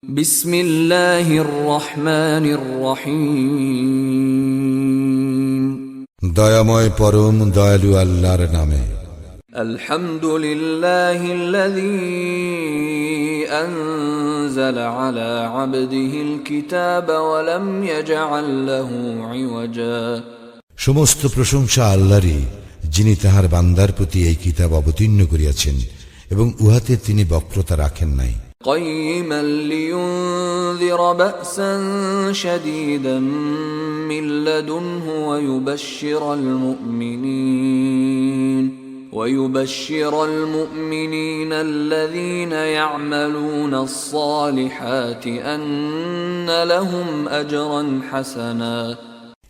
বিসমিল্লাহির রহমানির রহিম। দয়াময় পরম দয়ালু আল্লাহর নামে। আলহামদুলিল্লাহিল্লাযী আনজালা আলা আবদিহিল কিতাবা ওয়া লাম ইয়াজআল লাহু ইওয়াজা। সমস্ত প্রশংসা আল্লাহরই, যিনি তাহার বান্দার প্রতি এই কিতাব অবতীর্ণ করিয়াছেন এবং উহাতে তিনি বক্রতা রাখেন নাই। قيما لينذر بأسا شديدا من لدنه ويبشر المؤمنين الذين يعملون الصالحات أن لهم أجرا حسنا।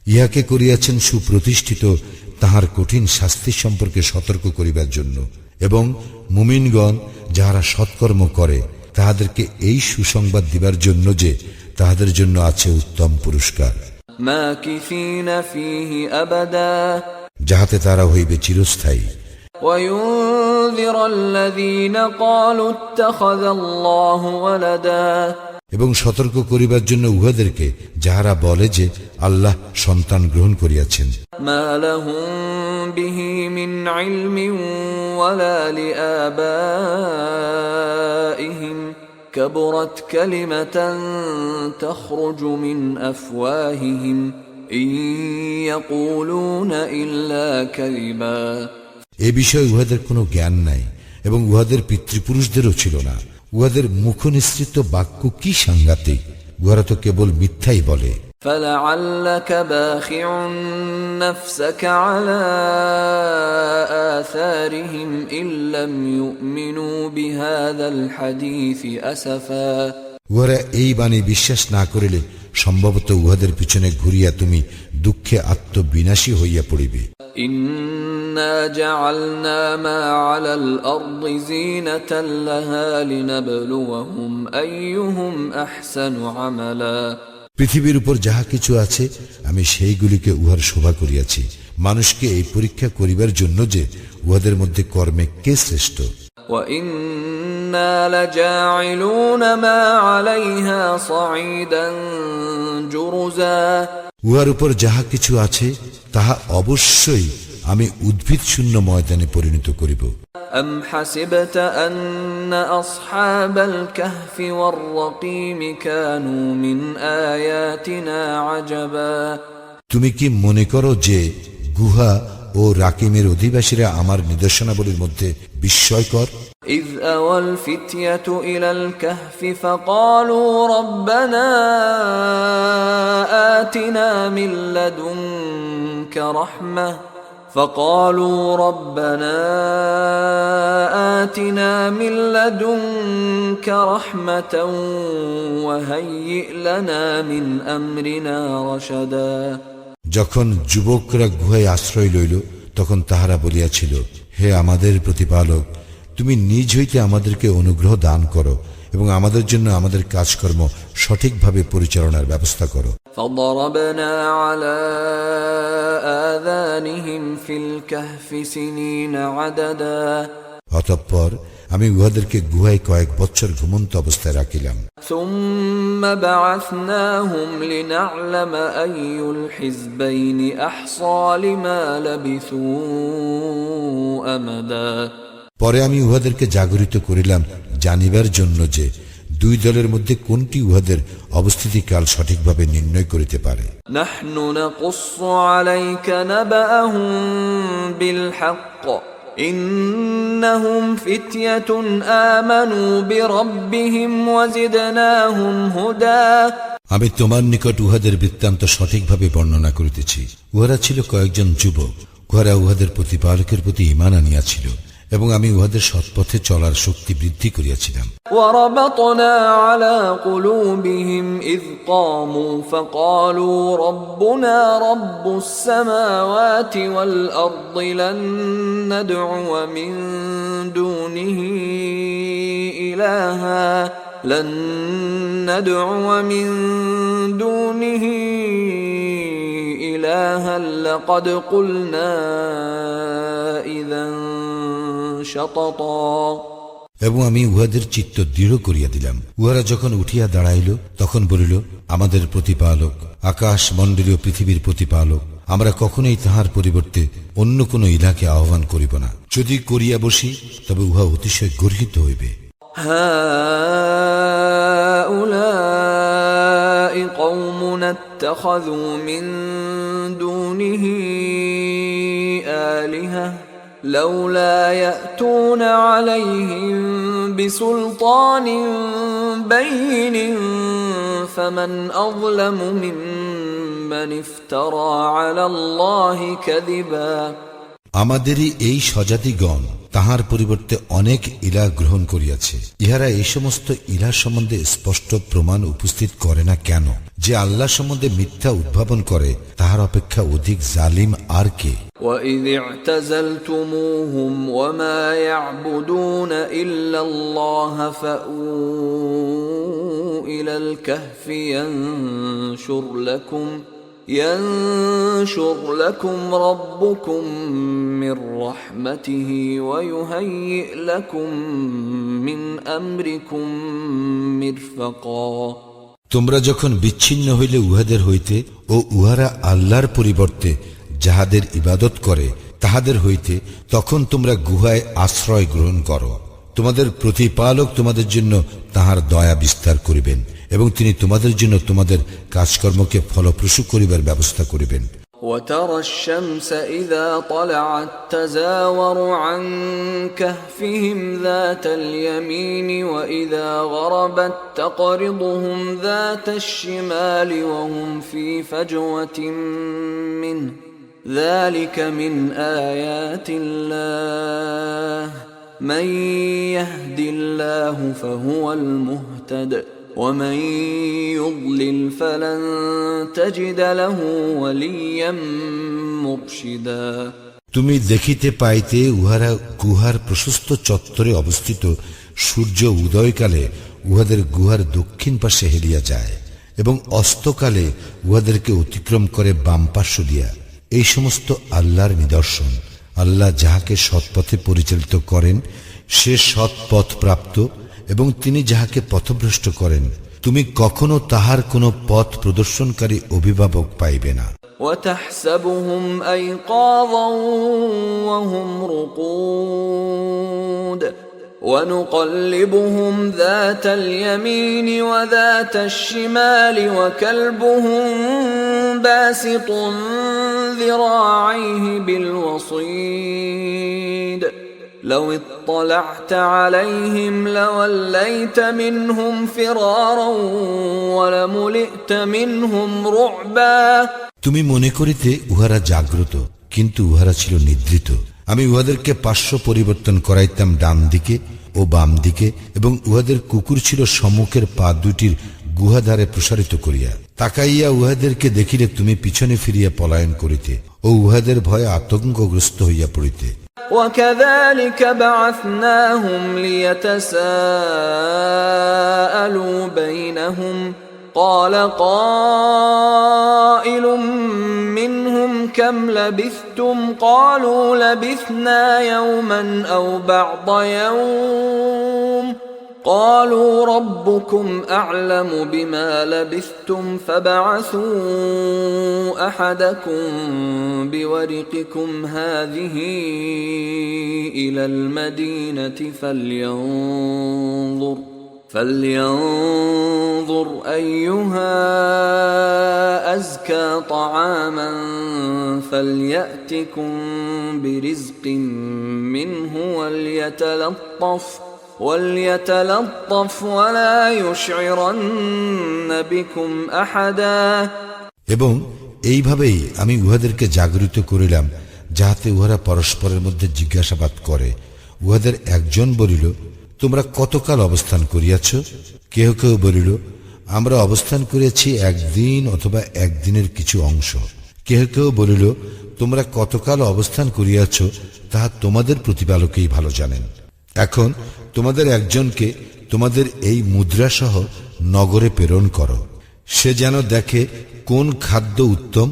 ইহাকে করিয়াছেন সুপ্রতিষ্ঠিত, তাহার কঠিন শাস্তি সম্পর্কে সতর্ক করিবার জন্য, এবং মুমিনগণ যাহারা সৎকর্ম করে তাহাদেরকে এই সুসংবাদ দিবার জন্য যে তাহাদের জন্য আছে উত্তম পুরস্কার, মাকিসিনা ফীহি আবাদা, যাহাতে তারা হইবে চিরস্থায়ী। ওয়ায়ুনযিরাল্লাযীনা ক্বালু ইত্তাখাযাল্লাহু ওয়ালাদা, এবং সতর্ক করিবার জন্য উহাদেরকে যাহারা বলে যে আল্লাহ সন্তান গ্রহণ করিয়াছেন। মা লাহুম বিহি মিন ইলমিন ওয়ালা লিআবাইহিম কাবুরাত কালিমাতান তাখরুজু মিন আফওয়াহিহিম ইন ইয়াকুলুনা ইল্লা কাযিবা। এ বিষয়ে উহাদের কোনো জ্ঞান নাই এবং উহাদের পিতৃপুরুষদেরও ছিল না। উহাদের মুখনিসৃত বাক্য কি সাংঘাতিক! উহারা তো কেবল মিথ্যাই বলে। فَلَعَلَّكَ بَاخِعٌ نَفْسَكَ عَلَى آثَارِهِمْ إِن لَّمْ يُؤْمِنُوا بِهَذَا الْحَدِيثِ أَسَفًا। উহারা এই বাণী বিশ্বাস না করিলে সম্ভবত উহাদের পিছনে ঘুরিয়া তুমি দুঃখে আত্মবিনাশী হইয়া পড়িবে। إِنَّا جَعَلْنَا مَا عَلَى الْأَرْضِ زِينَةً لَهَا لِنَبْلُوَهُمْ أَيُّهُمْ أَحْسَنُ عَمَلًا। পৃথিবীর উপর যাহা কিছু আছে আমি সেইগুলিকে উহার শোভা করিয়াছি, মানুষকে এই পরীক্ষা করিবার জন্য যে উহাদের মধ্যে কর্মে কে শ্রেষ্ঠ। وَإِنَّا لَجَاعِلُونَ مَا عَلَيْهَا صَعِيدًا جُرُزًا। উহার উপর যাহা কিছু আছে তাহা অবশ্যই আমি উদ্ভিদ শূন্য ময়দানে পরিণত করিব। أَمْ حَسِبْتَ أَنَّ أَصْحَابَ الْكَهْفِ وَالرَّقِيمِ كَانُوا مِنْ آيَاتِنَا عَجَبًا। তুমি কি মনে করো যে গুহা ও রাকিমের অধিবাসীরা আমার নিদর্শনাবলীর মধ্যে বিস্ময়কর? إِذْ أَوَى الْفِتْيَةُ إِلَى الْكَهْفِ فَقَالُوا رَبَّنَا آتِنَا مِن لَّدُنكَ رَحْمَةً وَهَيِّئْ لَنَا مِنْ أَمْرِنَا رَشَدًا। যখন যুবকরা গুহায় আশ্রয় লইল তখন তাহারা বলিয়াছিল, হে আমাদের প্রতিপালক, তুমি নিজ হইতে আমাদেরকে অনুগ্রহ দান করো এবং আমাদের জন্য আমাদের কাজকর্ম সঠিকভাবে পরিচালনার ব্যবস্থা করো। فضربنا على آذانهم في الكهف سنين عددا। অতঃপর আমি উহাদেরকে গুহায় কয়েক বছর ঘুমন্ত অবস্থায় রাখিলাম। ثم بعثناهم لنعلم أي الحزبين أحصى لما لبثوا أمدا। পরে আমি উহাদেরকে জাগরিত করিলাম জানিবার জন্য যে দুই দলের মধ্যে কোনটি উহাদের অবস্থিতিকাল সঠিকভাবে নির্ণয় করিতে পারে। نحن نقص عليك نبأهم بالحق إنهم فتية آمنوا بربهم وزدناهم هدى। আমি তোমার নিকট উহাদের বৃত্তান্ত সঠিকভাবে বর্ণনা করিতেছি। উহারা ছিল কয়েকজন যুবক, উহারা উহাদের প্রতিপালকের প্রতি ঈমান আনিয়াছিল এবং আমি উহাদের সৎপথে চলার শক্তি বৃদ্ধি করিয়াছিলাম। وَرَبَطْنَا عَلَى قُلُوبِهِمْ إِذْ قَامُوا فَقَالُوا رَبُّنَا رَبُّ السَّمَاوَاتِ وَالْأَرْضِ لَن نَّدْعُوَ مِن دُونِهِ إِلَٰهًا لَّقَدْ قُلْنَا إِذًا شَطَطًا। এবং আমি উহাদের চিত্ত দৃঢ় করিয়া দিলাম। উহারা যখন উঠিয়া দাঁড়াইল তখন বলিল, আমাদের প্রতিপালক, আকাশ মণ্ডলীয় পৃথিবীর প্রতিপালক, আমরা কখনোই তাহার পরিবর্তে অন্য কোন ইলাকে আহ্বান করিব না। যদি করিয়া বসি তবে উহা অতিশয় গর্হিত হইবে। হাউলাই কওমুন ইত্তাখাযু মিন দুনিহি আলিহা লাউলা ইয়াতুনা আলাইহিম বিসুলতানিন বাইয়িনিন ফামান আযলামু মিম্মান ইফতারা আলাল্লাহি কাযিবা। আমাদেরই এই স্বজাতিগণ তাহার পরিবর্তে অনেক ইলাহ গ্রহণ করিয়াছে। ইহারা এই সমস্ত ইলাহ সম্বন্ধে স্পষ্ট প্রমাণ উপস্থিত করে না কেন? যে আল্লাহ সম্বন্ধে মিথ্যা উদ্ভাবন করে তাহার অপেক্ষা অধিক জালিম আর কে? وَإِذِ اعْتَزَلْتُمُوهُمْ وَمَا يَعْبُدُونَ إِلَّا اللَّهَ فَأْوُوا إِلَى الْكَهْفِ ينشر لكم ربكم من رحمته ويهيئ لكم من أمركم مرفقا। তোমরা যখন বিচ্ছিন্ন হইলে উহাদের হইতে ও উহারা আল্লাহর পরিবর্তে যাহাদের ইবাদত করে তাহাদের হইতে, তখন তোমরা গুহায় আশ্রয় গ্রহণ করো। তোমাদের প্রতিপালক তোমাদের জন্য তাহার দয়া বিস্তার করিবেন এবং তিনি তোমাদের জন্য তোমাদের কাজকর্মকে ফলপ্রসূ করিবার ব্যবস্থা করিবেন। وترى الشمس إذا طلعت تزاور عن كهفهم ذات اليمين وإذا غربت تقرضهم ذات الشمال وهم في فجوة منه ذلك من آيات الله من يهد الله فهو المهتد ومن يضلل فلن تجد له وليا مرشدا। তুমি দেখিতে পাইতে উহারা গুহার প্রশস্ত চত্বরে অবস্থিত সূর্য উদয়কালে উহাদের গুহার দক্ষিণ পাশে হেলিয়া যায় এবং অস্তকালে উহাদেরকে অতিক্রম করে বাম পার্শ্ব দিয়া। এই সমস্ত আল্লাহর নিদর্শন। আল্লাহ যাহাকে সৎপথে পরিচালিত করেন সে সৎপথ প্রাপ্ত, এবং তিনি যাহাকে পথভ্রষ্ট করেন তুমি কখনো তাহার কোন পথ প্রদর্শনকারী অভিভাবক পাইবে না। وتحسبهم أيقاظا وهم رقود ونقلبهم ذات اليمين وذات الشمال وكلبهم باسط ذراعيه بالوصيد لو اطلعت عليهم لوليت منهم فرارا ولملئت منهم رعبا। তুমি মনে করিতে উহারা জাগ্রত, কিন্তু উহারা ছিল নিদ্রিত। আমি উহাদেরকে পার্শ্ব পরিবর্তন করাইতাম ডান দিকে ও বাম দিকে, এবং উহাদের কুকুর ছিল সম্মুখের পা দুটির গুহাধারে প্রসারিত করিয়া। তাকাইয়া উহাদেরকে দেখিলে তুমি পিছনে ফিরিয়া পলায়ন করিতে ও উহাদের ভয়ে আতঙ্কগ্রস্ত হইয়া পড়িতে। وكذلك بعثناهم ليتساءلوا بينهم قال قائل منهم كم لبثتم قالوا لبثنا يوما أو بعض يوم قالوا ربكم أعلم بما لبثتم فابعثوا أحدكم بورقكم هذه إلى المدينة فلينظر أيها أزكى طعاما فليأتكم برزق منه وليتلطف ولا يشعرن بكم أحدا। এবং এইভাবেই আমি উহাদেরকে জাগরিত করিলাম যাহাতে উহারা পরস্পরের মধ্যে জিজ্ঞাসাবাদ করে। উহাদের একজন বলিল, তোমরা কতকাল অবস্থান করিয়াছ? কেহ কেউ বলিল, আমরা অবস্থান করিয়াছি একদিন অথবা একদিনের কিছু অংশ। কেহ কেউ বলিল, তোমরা কতকাল অবস্থান করিয়াছ তাহা তোমাদের প্রতিপালকেই ভালো জানেন। এখন তোমাদের একজনকে তোমাদের এই মুদ্রা সহ নগরে প্রেরণ করো, সে যেন দেখে কোন খাদ্য উত্তম,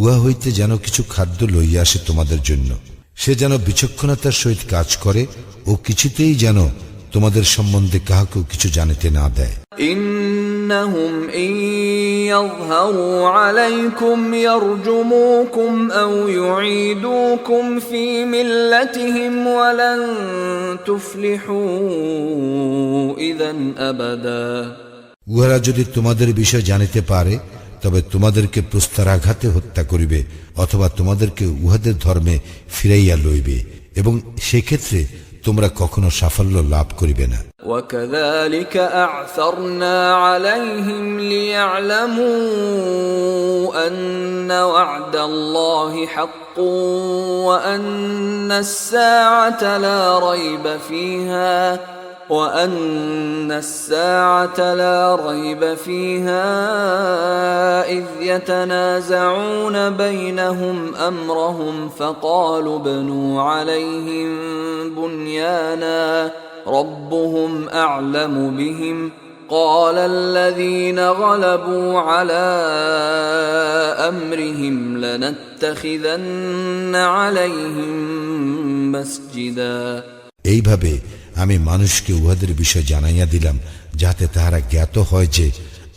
উহা হইতে যেন কিছু খাদ্য লইয়া আসে তোমাদের জন্য। সে যেন বিচক্ষণতার সহিত কাজ করে ও কিছুতেই যেন তোমাদের সম্বন্ধে কাহাকেও কিছু জানিতে না দেয়। إنهم إن يظهروا عليكم يرجموكم أو يعيدوكم في ملتهم ولن تفلحوا إذا أبدا। উহারা যদি তোমাদের বিষয় জানিতে পারে তবে তোমাদেরকে প্রস্তরাঘাতে হত্যা করিবে অথবা তোমাদেরকে উহাদের ধর্মে ফিরাইয়া লইবে এবং সেক্ষেত্রে তোমরা কখনো সাফল্য লাভ করিবে না। وكذلك أعثرنا عليهم ليعلموا أن وعد الله حق وأن الساعة لا ريب فيها إذ يتنازعون بينهم أمرهم فقالوا ابنوا عليهم بنيانا ربهم أعلم بهم قال الذين غلبوا على أمرهم لنتخذن عليهم مسجدا। এইভাবে আমি মানুষকে উহাদের বিষয় জানাইয়া দিলাম যাতে তাহারা জ্ঞাত হয় যে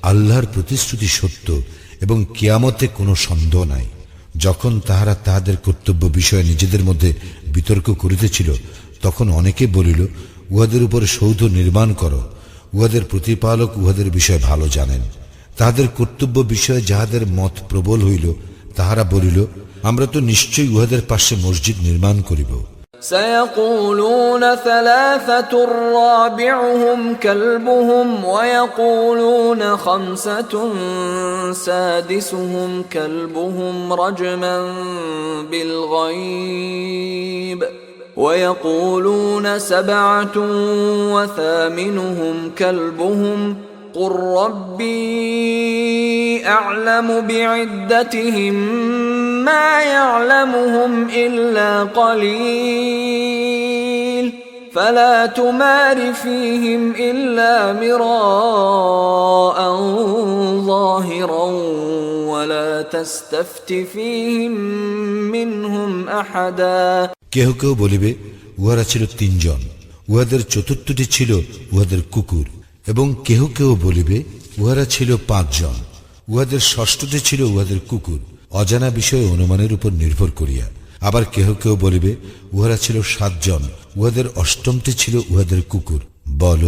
আল্লাহর প্রতিশ্রুতি সত্য এবং কিয়ামতে কোনো সন্দেহ নাই। যখন তাহারা তাহাদের কর্তব্য বিষয়ে নিজেদের মধ্যে বিতর্ক করিতেছিল তখন অনেকে বলিল, উহাদের উপর সৌধ নির্মাণ করো, উহাদের প্রতিপালক উহাদের বিষয় ভালো জানেন। তাহাদের কর্তব্য বিষয়ে যাহাদের মত প্রবল হইল তাহারা বলিল, আমরা তো নিশ্চয়ই উহাদের পাশে মসজিদ নির্মাণ করিব। سيقولون ثلاثة رابعهم كلبهم ويقولون خمسة سادسهم كلبهم رجما بالغيب ويقولون سبعة وثامنهم كلبهم قل ربي أعلم بعدتهم ما يعلمهم إلا قليل فلا تمار فيهم إلا مراء ظاهرا ولا تستفت فيهم منهم أحدا। কেহ কেউ বলিবে, উহারা ছিল 3 জন, উহাদের চতুর্থটি ছিল উহাদের কুকুর। এবং কেহ কেউ বলিবে, উহারা ছিল 5 জন, উহাদের ষষ্ঠটি ছিল উহাদের কুকুর, অজানা বিষয়ে অনুমানের উপর নির্ভর করিয়া। আবার কেহ কেউ বলিবে, উহারা ছিল 7 জন, উহাদের অষ্টমটি ছিল উহাদের কুকুর। বল,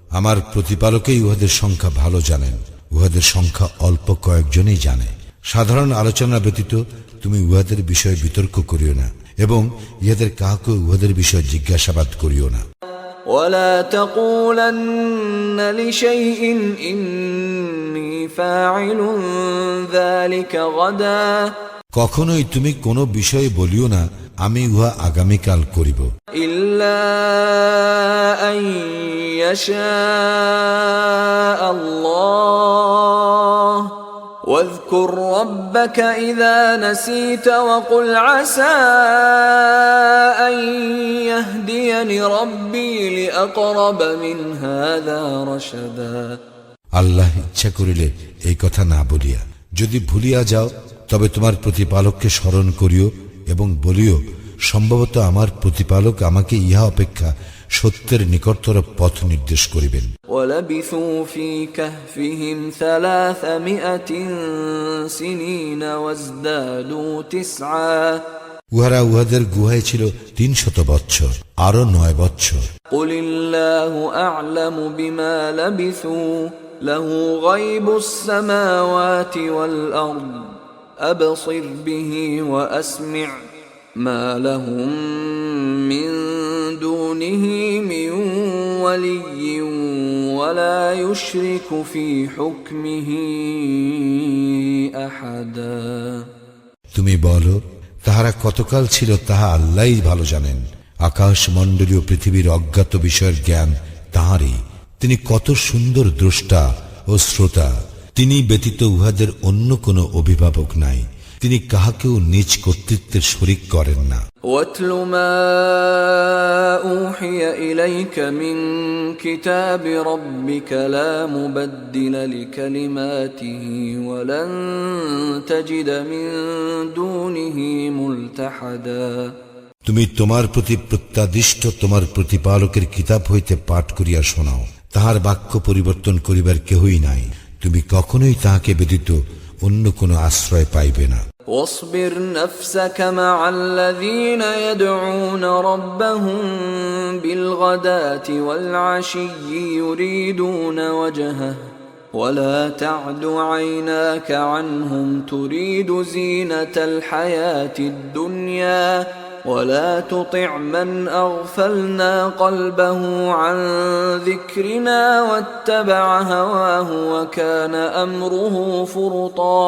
আমার প্রতিপালকেই উহাদের সংখ্যা ভালো জানেন, উহাদের সংখ্যা অল্প কয়েকজনই জানে। সাধারণ আলোচনা ব্যতীত তুমি উহাদের বিষয়ে বিতর্ক করিও না এবং ইহাদের কাহাকে উহাদের বিষয়ে জিজ্ঞাসাবাদ করিও না। ولا تقولن لشيء إني فاعل ذلك غدا। কখনোই তুমি কোনো বিষয়ে বলিও না, আমি উহা আগামীকাল করিব। إلا أن يشاء الله واذكر ربك إذا نسيت وقل عسى أن يهديني ربي لأقرب من هذا رشدا। আল্লাহ ইচ্ছা করিলে এই কথা না বলিয়া যদি ভুলিয়া যাও তবে তোমার প্রতিপালককে স্মরণ করিও এবং বলিও, সম্ভবত আমার প্রতিপালক আমাকে ইহা অপেক্ষা সত্যের নিকটতর পথ নির্দেশ করিবেন। وَلَبِثُوا فِي كَهْفِهِمْ 300 سِنِينَ وَازْدَادُوا 9। উহারা উহাদের গুহায় ছিল 300 বৎসর, আরো 9 বৎসর। قُلِ اللَّهُ أَعْلَمُ بِمَا لَبِثُوا لَهُ غَيْبُ السَّمَاوَاتِ وَالْأَرْضِ أَبْصِرْ بِهِ وَأَسْمِعْ مَا لَهُم مِّن دُونِهِ مِن وَلِيٍّ وَلَا يُشْرِكُ فِي حُكْمِهِ أَحَدًا। তুমি বলো, তাহারা কতকাল ছিল তাহা আল্লাহই ভালো জানেন। আকাশ মণ্ডলীয় পৃথিবীর অজ্ঞাত বিষয়ের জ্ঞান তাঁরই। তিনি কত সুন্দর দ্রষ্টা ও শ্রোতা। তিনি ব্যতীত উহাদের অন্য কোনো অভিভাবক নাই। তিনি কাহাকেও নিজ কর্তৃত্বের শরীক করেন না। وَاتْلُ مَا أُوحِيَ إِلَيْكَ مِنْ كِتَابِ رَبِّكَ لَا مُبَدِّلَ لِكَلِمَاتِهِ وَلَنْ تَجِدَ مِنْ دُونِهِ مُلْتَحَدًا। তুমি তোমার প্রতি প্রত্যাদিষ্ট তোমার প্রতিপালকের কিতাব হইতে পাঠ করিয়া শোনাও। তাহার বাক্য পরিবর্তন করিবার কেহই নাই, তুমি কখনোই তাহাকে ব্যতীত অন্য কোনো আশ্রয় পাইবে না। واصبر نفسك مع الذين يدعون ربهم بالغداة والعشي يريدون وجهه ولا تعد عيناك عنهم تريد زينة الحياة الدنيا ولا تطع من أغفلنا قلبه عن ذكرنا واتبع هواه وكان أمره فرطا।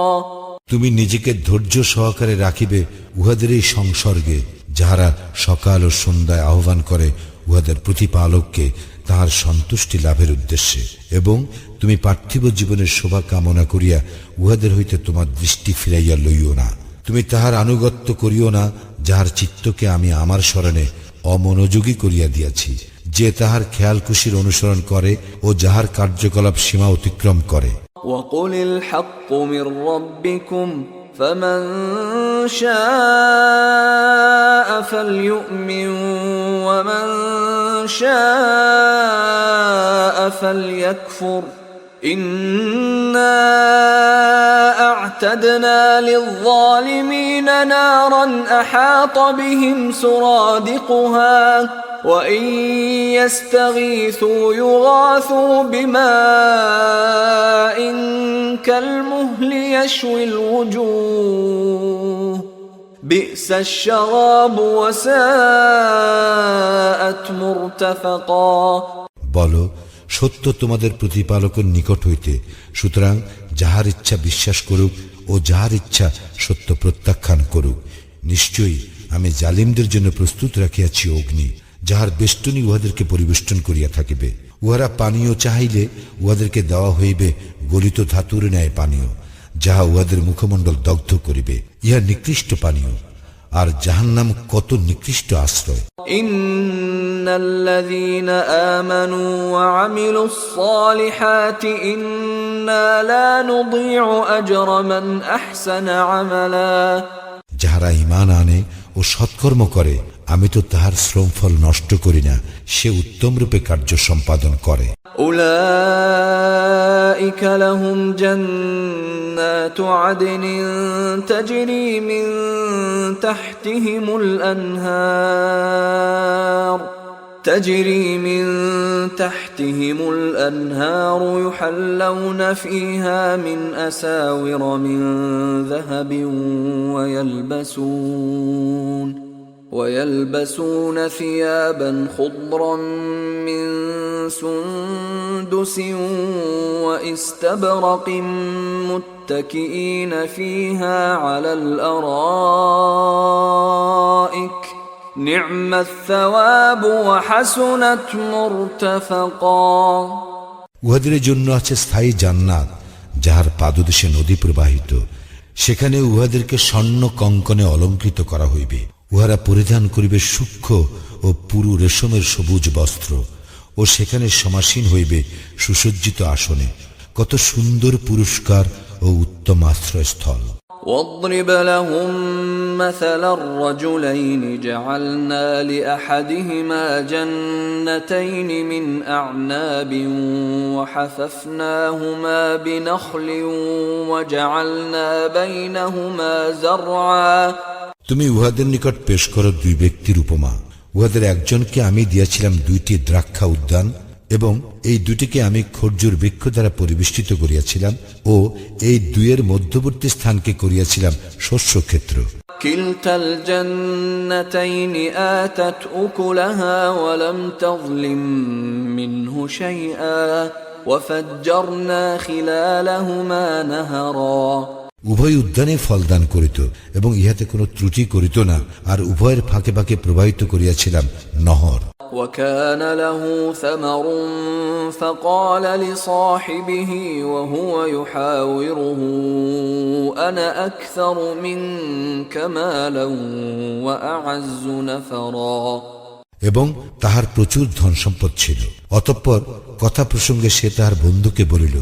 তুমি নিজেকে ধৈর্য সহকারে রাখিবে উহাদের এই সংসর্গে, যাহারা সকাল ও সন্ধ্যায় আহ্বান করে উহাদের প্রতিপালককে তাহার সন্তুষ্টি লাভের উদ্দেশ্যে, এবং তুমি পার্থিব জীবনের শোভা কামনা করিয়া উহাদের হইতে তোমার দৃষ্টি ফিরাইয়া লইও না। তুমি তাহার আনুগত্য করিও না, যাহার চিত্তকে আমি আমার স্মরণে অমনোযোগী করিয়া দিয়াছি, যে তাহার খেয়াল খুশির অনুসরণ করে ও যাহার কার্যকলাপ সীমা অতিক্রম করে। وقل الحق من ربكم فمن شاء فليؤمن ومن شاء فليكفر إنا أعتدنا للظالمين نارا أحاط بهم سرادقها وإن يستغيثوا يغاثوا بماء كالمهل يشوي الوجوه بئس الشراب وساءت مرتفقا। বলো, সত্য তোমাদের প্রতিপালকের নিকট হইতে, সুতরাং যাহার ইচ্ছা বিশ্বাস করুক ও যাহার ইচ্ছা সত্য প্রত্যাখ্যান করুক। নিশ্চয়ই আমি জালিমদের জন্য প্রস্তুত রাখিয়াছি অগ্নি, যাহার বেষ্টনী উহাদেরকে পরিবেষ্টন করিয়া থাকিবে। উহারা পানীয় চাহিলে উহাদেরকে দেওয়া হইবে গলিত ধাতুর ন্যায় পানীয়, যাহা উহাদের মুখমণ্ডল দগ্ধ করিবে। ইহা নিকৃষ্ট পানীয়, আর জাহান্নাম কত নিকৃষ্ট আশ্রয়। ইন্নাল্লাযীনা আমানু ওয়া আমিলুস সালিহাতি ইন্না লা নুযীউ আজরা মান আহসানা আমালা। যাহারা ঈমান আনে ও সৎকর্ম করে, আমি তো তাহার শ্রমফল নষ্ট করি না, সে উত্তম রূপে কার্য সম্পাদন করে। উলাইকা লাহুম জান্নাতু আদনিন তাজরি মিন তাহতিহিমুল আনহার تجري من تحتهم الأنهار يحلون فيها من أساور من ذهب ويلبسون ثيابا خضرا من سندس واستبرق متكئين فيها على الأرائك نعم الثواب وحسنت مرتفقا। উহাদের জন্য আছে স্থায়ী জান্নাত, যাহার পাদদেশে নদী প্রবাহিত, সেখানে উহাদেরকে স্বর্ণ কঙ্কনে অলঙ্কৃত করা হইবে। উহারা পরিধান করিবে সূক্ষ্ম ও পুরু রেশমের সবুজ বস্ত্র, ও সেখানে সমাসীন হইবে সুসজ্জিত আসনে। কত সুন্দর পুরস্কার ও উত্তম আশ্রয়স্থল। واضرب لهم مثل الرجلين جعلنا لأحدهما جنتين من أعناب وحففناهما بنخل وجعلنا بينهما زرعا। তুমি উহাদের নিকট পেশ করো দুই ব্যক্তির উপমা। উহাদের একজনকে আমি দিয়াছিলাম দুইটি দ্রাক্ষা উদ্যান, এবং এই দুটিকে আমি খরজুর বৃক্ষ দ্বারা পরিবেষ্টিত করিয়াছিলাম, ও এই দুইয়ের মধ্যবর্তী স্থানকে করিয়াছিলাম শস্যক্ষেত্র। কিলতাল জান্নাতাইনি আতাত উকুলাহা ওয়া লাম তাযলিম মিনহু শাইআ ওয়া ফাজ্জারনা খিলালাহুমা নাহারা। উভয় উদ্যানে ফলদান করিত এবং ইহাতে কোনো ত্রুটি করিত না, আর উভয়ের ফাঁকে ফাঁকে প্রবাহিত করিয়াছিলাম নহর। وكان له ثمر فقال لصاحبه وهو يحاوره أنا أكثر منك مالا وأعز نفرا। এবং তাহার প্রচুর ধন সম্পদ ছিল। অতঃপর কথা প্রসঙ্গে সে তাহার বন্ধুকে বলিল,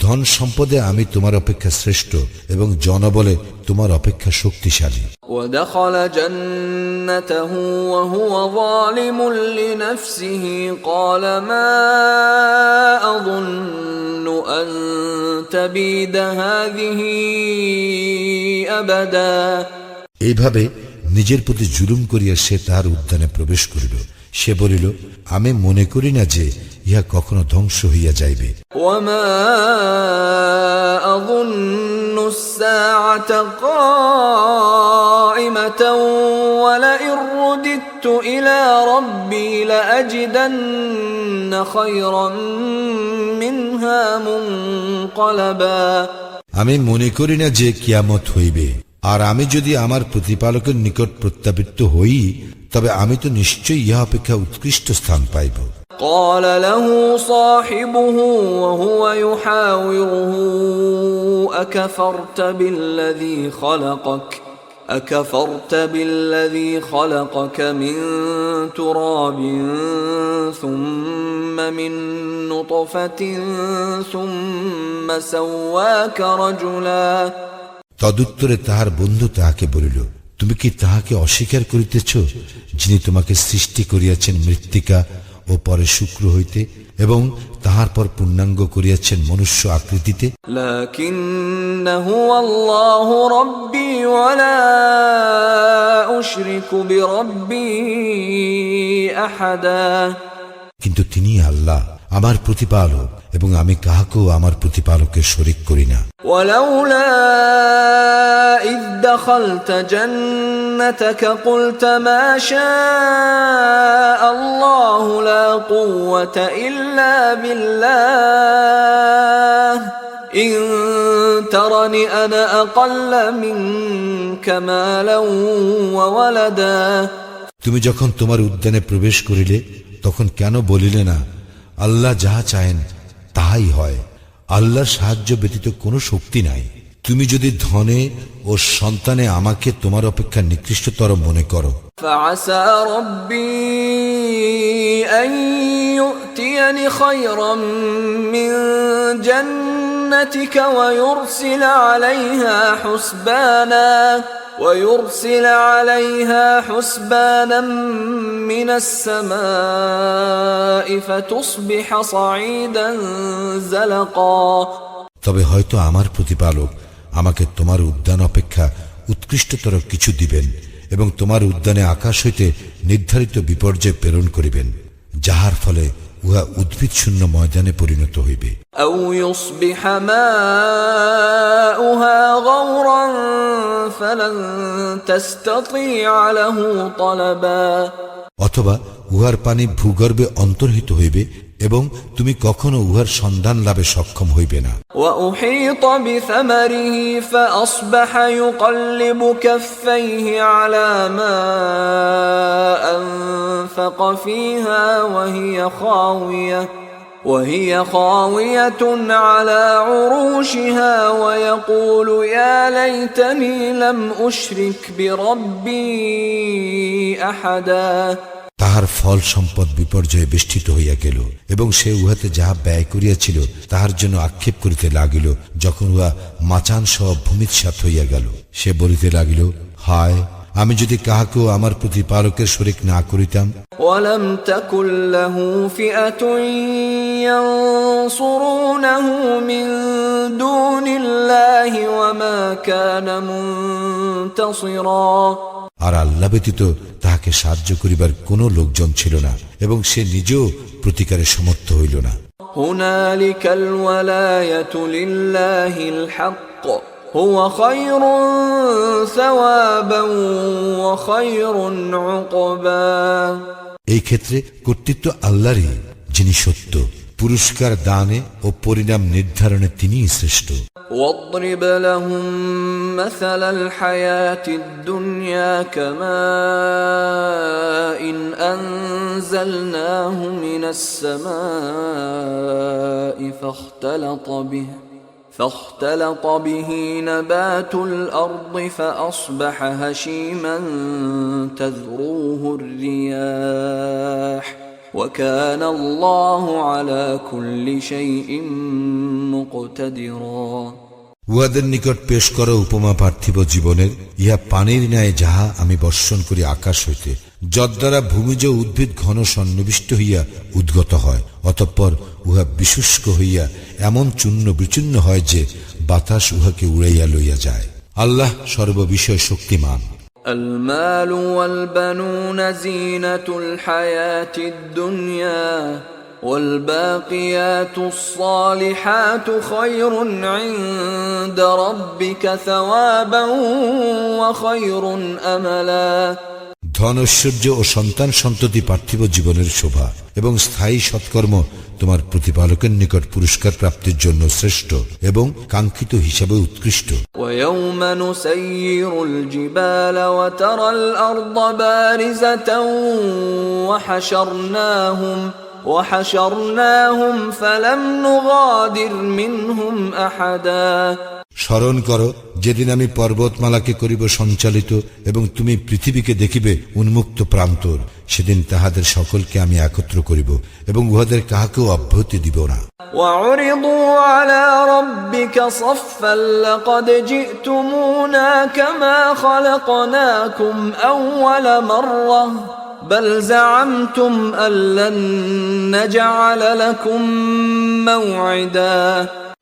ধন সম্পদে আমি তোমার অপেক্ষা শ্রেষ্ঠ এবং জনবলে তোমার অপেক্ষা শক্তিশালী। ودخل جنته وهو ظالم لنفسه قال ما أظن أن تبيد هذه أبدا। এইভাবে নিজের প্রতি জুলুম করিয়া সে তাহার উদ্যানে প্রবেশ করিল। সে বলিল, আমি মনে করি না যে ইহা কখনো ধ্বংস হইয়া যাইবে। وما أظن الساعة قائمة ولئن رددت إلى ربي لأجدن خيرا منها منقلبا। আমি মনে করি না যে কিয়ামত হইবে, আর আমি যদি আমার প্রতিপালকের নিকট প্রত্যাবৃত্ত হই তবে আমি তো নিশ্চয়ই ইহা অপেক্ষা উৎকৃষ্ট স্থান পাইব। قال له صاحبه وهو يحاوره أكفرت بالذي خلقك من تراب ثم من نطفة ثم سواك رجلا। তদুত্তরে তাহার বন্ধু তাহাকে বলিল, তুমি কি তাহাকে অস্বীকার করিতেছ যিনি তোমাকে সৃষ্টি করিয়াছেন মৃত্তিকা ও পরে শুক্র হইতে এবং তাহার পর পূর্ণাঙ্গ করিয়াছেন মনুষ্য আকৃতিতে? লাকিন্নাহু আল্লাহু রাব্বী ওয়া লা উশরিকু বিরাব্বী আহাদা। কিন্তু তিনি আল্লাহ আমার প্রতিপালক এবং আমি কাহাকেও আমার প্রতিপালকের শরীক করি না। ওয়ালাউলা ইয দাখালতা জান্নাতাকা কুলতা মা শাআল্লাহু লা কুওয়াতা ইল্লা বিল্লাহ ইন তারানি আনা আকাল্লা মিনকা মালান ওয়া ওয়ালাদা। তুমি যখন তোমার উদ্যানে প্রবেশ করিলে তখন কেন বলিলে না, আল্লাহ যাহা চাহেন তাহাই হয়, আল্লাহর সাহায্য ব্যতীত কোনো শক্তি নাই। তুমি যদি ধনে ও সন্তানে আমাকে তোমার অপেক্ষা নিকৃষ্টতর মনে করো, فعسى ربي أن يؤتيني خيرا من جنتك ويرسل عليها حسبانا من السماء فتصبح صعيدا زلقا। তবে হয়তো আমার প্রতিপালক আমাকে তোমার উদ্যান অপেক্ষা উৎকৃষ্টতর কিছু দিবেন এবং তোমার উদ্যানে আকাশ হইতে নির্ধারিত বিপর্যয় প্রেরণ করিবেন, যাহার ফলে উহা উদ্ভিদ শূন্য ময়দানে পরিণত হইবে। أو يصبح ماؤها غورا فلن تستطيع له طلبا। অথবা উহার পানি ভূগর্ভে অন্তর্হিত হইবে এবং তুমি কখনো উহার সন্ধান লাভে সক্ষম হইবে না। وأحيط بثمره فأصبح يقلب كفيه على ما أنفق فيها وهي خاوية على عروشها ويقول يا ليتني لم أشرك بربي أحدا। তাহার ফল সম্পদ বিপর্যয়ে বেষ্টিত হইয়া গেল এবং সে উহাতে যাহা ব্যয় করিয়াছিল তাহার জন্য আক্ষেপ করিতে লাগিল। যখন উহা মাচান সহ ভূমিৎসাৎ হইয়া গেল, সে বলিতে লাগিল, হায়, আমি যদি কাহাকেও আমার প্রতিপালকের শরীক না করিতাম। ওয়ালাম তাকুল লাহু ফিআতুন ইয়ানসুরুনাহু মিন দুনিল্লাহি ওয়া মা কানা মুনতাসিরা। আর আল্লাহ ব্যতীত তাহাকে সাহায্য করিবার কোনো লোকজন ছিল না এবং সে নিজেও প্রতিকারে সমর্থ হইল না। হুনালিকাল ওয়ালায়াতু লিল্লাহিল হক হুয়া খায়রুন সাওয়াবান ওয়া খায়রুন উকবা। এই ক্ষেত্রে কর্তৃত্ব আল্লাহরই, যিনি সত্য, পুরস্কার দানে ও পরিণাম নির্ধারণে তিনিই শ্রেষ্ঠ। واضرب لهم مثل الحياة الدنيا كماء أنزلناه من السماء فاختلط به نبات الأرض فأصبح هشيما تذروه الرياح وكان الله على كل شيء مقتدرا উহাদের নিকট পেশ করো উপমা পার্থিব জীবনের, ইহা পানির ন্যায় যাহা আমি বর্ষণ করি আকাশ হইতে, যদ্বারা ভূমিজ উদ্ভিদ ঘন সন্নিবিষ্ট হইয়া উদ্গত হয়, অতঃপর উহা বিশুষ্ক হইয়া এমন চূর্ণ বিচূর্ণ হয় যে বাতাস উহাকে উড়াইয়া লইয়া যায়। আল্লাহ সর্ববিষয় শক্তিমান। المال والبنون زينة الحياة الدنيا والباقيات الصالحات خير عند ربك ثوابا وخير أملا ধন ঐশ্বর্য ও সন্তান সন্ততি পার্থিব জীবনের শোভা এবং স্থায়ী সৎকর্ম তোমার প্রতিপালকের নিকট পুরস্কার প্রাপ্তির জন্য শ্রেষ্ঠ এবং কাঙ্ক্ষিত হিসাবে উৎকৃষ্ট। ويوم نسير الجبال وترى الأرض بارزة وحشرناهم فلم نغادر منهم أحدا স্মরণ করো, যেদিন আমি পর্বতমালাকে করিব সঞ্চালিত এবং তুমি পৃথিবীকে দেখিবে উন্মুক্ত প্রান্তর, সেদিন তাহাদের সকলকে আমি একত্র করিব এবং উহাদের কাহাকেও অব্যাহতি দিব না। وعرضوا على ربك صفا لقد جئتمونا كما خلقناكم أول مرة بل زعمتم أن لن نجعل لكم موعدا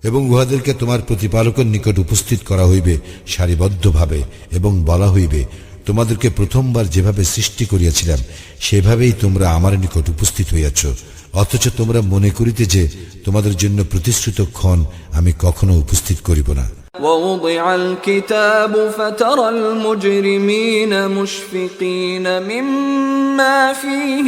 এবং উহাদেরকে তোমার প্রতিপালকের নিকট উপস্থিত করা হইবে সারিবদ্ধভাবে এবং বলা হইবে, তোমাদেরকে প্রথমবার যেভাবে সৃষ্টি করিয়াছিলাম সেভাবেই তোমরা আমার নিকট উপস্থিত হইয়াছ, অথচ তোমরা মনে করিতে যে তোমাদের জন্য প্রতিশ্রুত ক্ষণ আমি কখনো উপস্থিত করিব না। ووضع الكتاب فترى المجرمين مشفقين مما فيه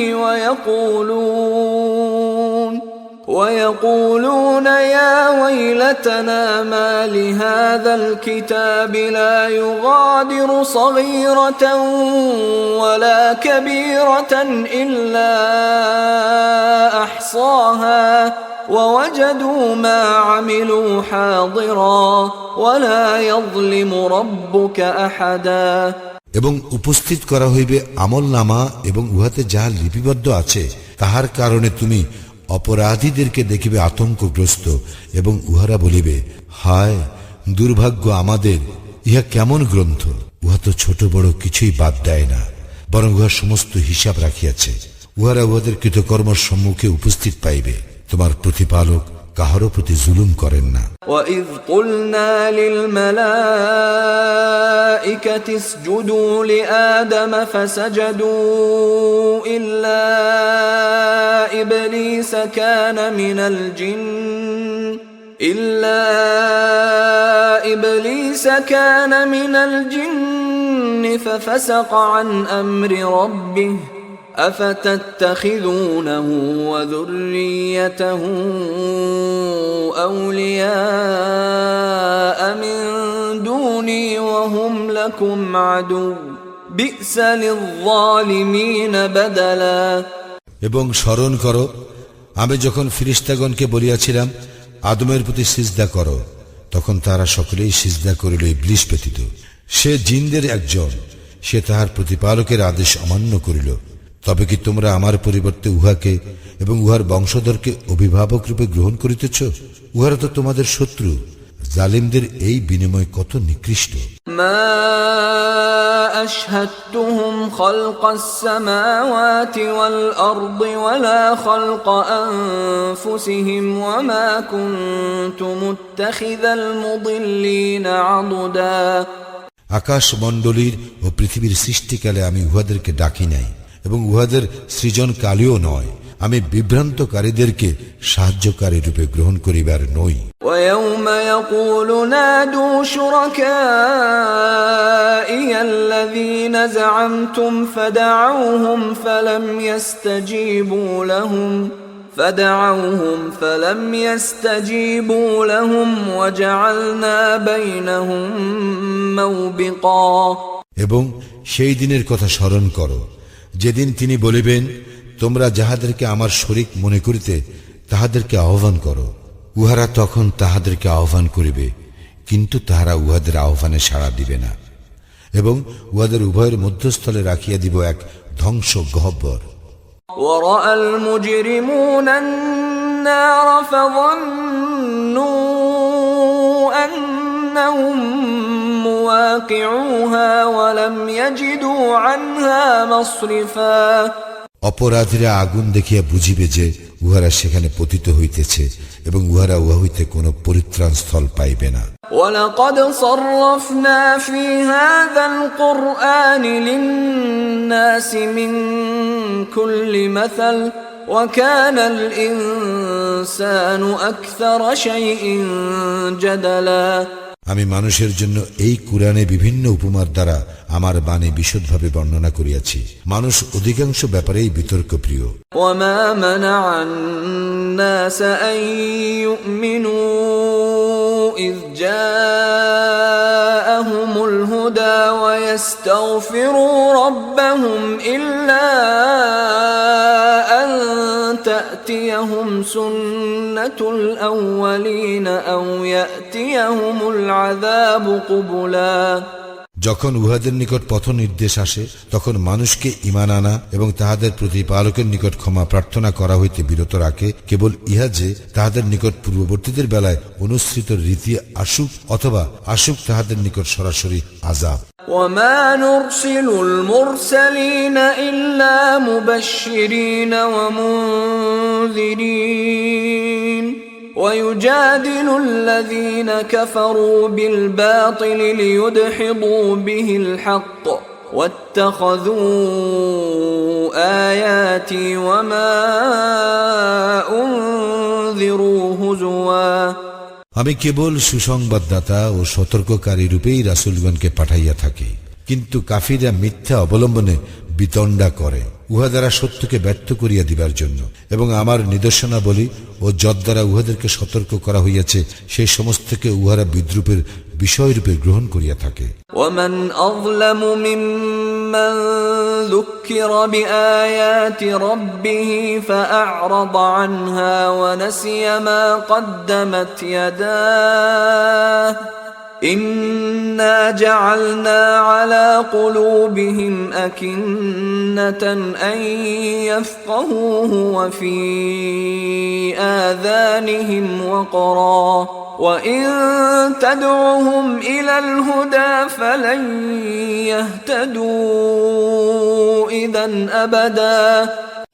ويقولون يا ويلتنا ما لهذا الكتاب لا يغادر صغيرة ولا كبيرة إلا أحصاها ووجدوا ما عملوا حاضرا ولا يظلم ربك أحدا এবং উপস্থিত করা হইবে আমলনামা এবং উহাতে যাহা লিপিবদ্ধ আছে, তাহার কারণে তুমি অপরাধীদেরকে দেখিবে আতঙ্কগ্রস্ত এবং উহারা বলিবে, হায় দুর্ভাগ্য আমাদের, ইহা কেমন গ্রন্থ, উহা তো ছোট বড় কিছুই বাদ দেয় না, বরং উহা সমস্ত হিসাব রাখিয়াছে। উহারা উহাদের কৃতকর্মর সম্মুখে উপস্থিত পাইবে। তোমার প্রতিপালক কাহারও প্রতি জুলুম করেন না। وَإِذْ قُلْنَا لِلْمَلَائِكَةِ اسْجُدُوا لِآدَمَ فَسَجَدُوا إِلَّا إِبْلِيسَ كَانَ مِنَ الْجِنِّ فَفَسَقَ عَنْ أَمْرِ رَبِّهِ أفتتخذونه وذريته أولياء من دوني وهم لكم عدو بئس للظالمين بدلا এবং স্মরণ করো, আমি যখন ফিরিস্তাগণকে বলিয়াছিলাম আদমের প্রতি সিজদা করো, তখন তারা সকলেই সিজদা করিল ইবলিস ব্যতীত। সে জিনদের একজন, সে তাহার প্রতিপালকের আদেশ অমান্য করিল। তবে কি তোমরা আমার পরিবর্তে উহাকে এবং উহার বংশধরকে অভিভাবক রূপে গ্রহণ করিতেছ? উহারা তো তোমাদের শত্রু। জালিমদের এই বিনিময় কত নিকৃষ্ট। মা আশহাদতুহুম খালকাস সামাওয়াতি ওয়াল আরদি ওয়ালা খালকা আনফুসিহিম ওয়া মা কুনতু মুত্তাখিযাল মুদিল্লিনা আদুদা। আকাশ মণ্ডলীর ও পৃথিবীর সৃষ্টিকালে আমি উহাদেরকে ডাকি নাই এবং উহাদের সৃজনকালীও নয়। আমি বিভ্রান্তকারীদেরকে সাহায্যকারী রূপে গ্রহণ করিবার নই। وَيَوْمَ يَقُولُ نَادُوا شُرَكَائِيَ الَّذِينَ زَعَمْتُمْ فَدَعَوْهُمْ فَلَمْ يَسْتَجِيبُوا لَهُمْ وَجَعَلْنَا بَيْنَهُمْ مَوْبِقًا। এবং সেই দিনের কথা স্মরণ করো, যেদিন তিনি বলিবেন, তোমরা যাহাদেরকে আমার শরীক মনে করিতে তাহাদেরকে আহ্বান করো। উহারা তখন তাহাদেরকে আহ্বান করিবে, কিন্তু তাহারা উহাদের আহ্বানে সাড়া দিবে না, এবং উহাদের উভয়ের মধ্যস্থলে রাখিয়া দিব এক ধ্বংস গহ্বর। وَرَأَى الْمُجْرِمُونَ النَّارَ فَظَنُّوا أنهم مواقعوها ولم يجدوا عنها مصرفا অপরাধীরা আগুন দেখিয়া বুঝিবে যে উহারা সেখানে পতিত হইতেছে এবং উহারা উহা হইতে কোনো পরিত্রাণ স্থল পাইবে না। وَلَقَدْ صَرَّفْنَا فِي هَذَا الْقُرْآنِ لِلنَّاسِ مِنْ كُلِّ مَثَلٍ وَكَانَ الْإِنسَانُ أَكْثَرَ شَيْءٍ جَدَلًا আমি মানুষের জন্য এই কুরআনে বিভিন্ন উপমার দ্বারা আমার বাণী বিশদভাবে বর্ণনা করিয়াছি। মানুষ অধিকাংশ ব্যাপারেই বিতর্ক প্রিয়। وَمَا مَنَعَ النَّاسَ أَن يُؤْمِنُوا إِذْ جَاءَهُمُ الْهُدَى وَيَسْتَغْفِرُوا رَبَّهُمْ إِلَّا أَن تَأْتِيَهُمْ سُنَّةُ الْأَوَّلِينَ أَوْ يَأْتِيَهُمُ الْعَذَابُ قُبُلًا যখন উহাদের নিকট পথ নির্দেশ আসে তখন মানুষকে ঈমান আনা এবং তাহাদের প্রতিপালকের নিকট ক্ষমা প্রার্থনা করা হইতে বিরত রাখে, কেবল ইহা যে তাহাদের নিকট পূর্ববর্তীদের বেলায় অনুসৃত রীতি আসুক অথবা আসুক তাহাদের নিকট সরাসরি আযাব। وَمَا نُرْسِلُ الْمُرْسَلِينَ إِلَّا مُبَشِّرِينَ وَمُنذِرِينَ وَيُجَادِلُ الَّذِينَ كَفَرُوا بِالْبَاطِلِ لِيُدْحِضُوا بِهِ الْحَقَّ وَاتَّخَذُوا آيَاتِي وَمَا أُنذِرُوا هُزُوًا আমি কেবল সুসংবাদদাতা ও সতর্ককারী রূপেই রাসূলগণকে পাঠাইয়া থাকি, কিন্তু কাফিররা মিথ্যা অবলম্বনে বিতণ্ডা করে উহা দ্বারা সত্যকে ব্যর্থ করিয়া দিবার জন্য, এবং আমার নিদর্শনাবলী ও যদ্বারা উহাদেরকে সতর্ক করা হইয়াছে সেই সমস্তকে উহারা বিদ্রুপের বিষয়রূপে গ্রহণ করিয়া থাকে। وَمَنْ أَظْلَمُ مِمَّنْ ذُكِّرَ بِآيَاتِ رَبِّهِ فَأَعْرَضَ عَنْهَا وَنَسِيَ مَا قَدَّمَتْ يَدَاهُ إِنَّا جَعَلْنَا عَلَى قُلُوبِهِمْ أَكِنَّةً أَن يَفْقَهُوهُ وَفِي آذَانِهِمْ وَقْرًا وَإِن تَدْعُهُمْ إِلَى الْهُدَى فَلَن يَهْتَدُوا إِذًا أَبَدًا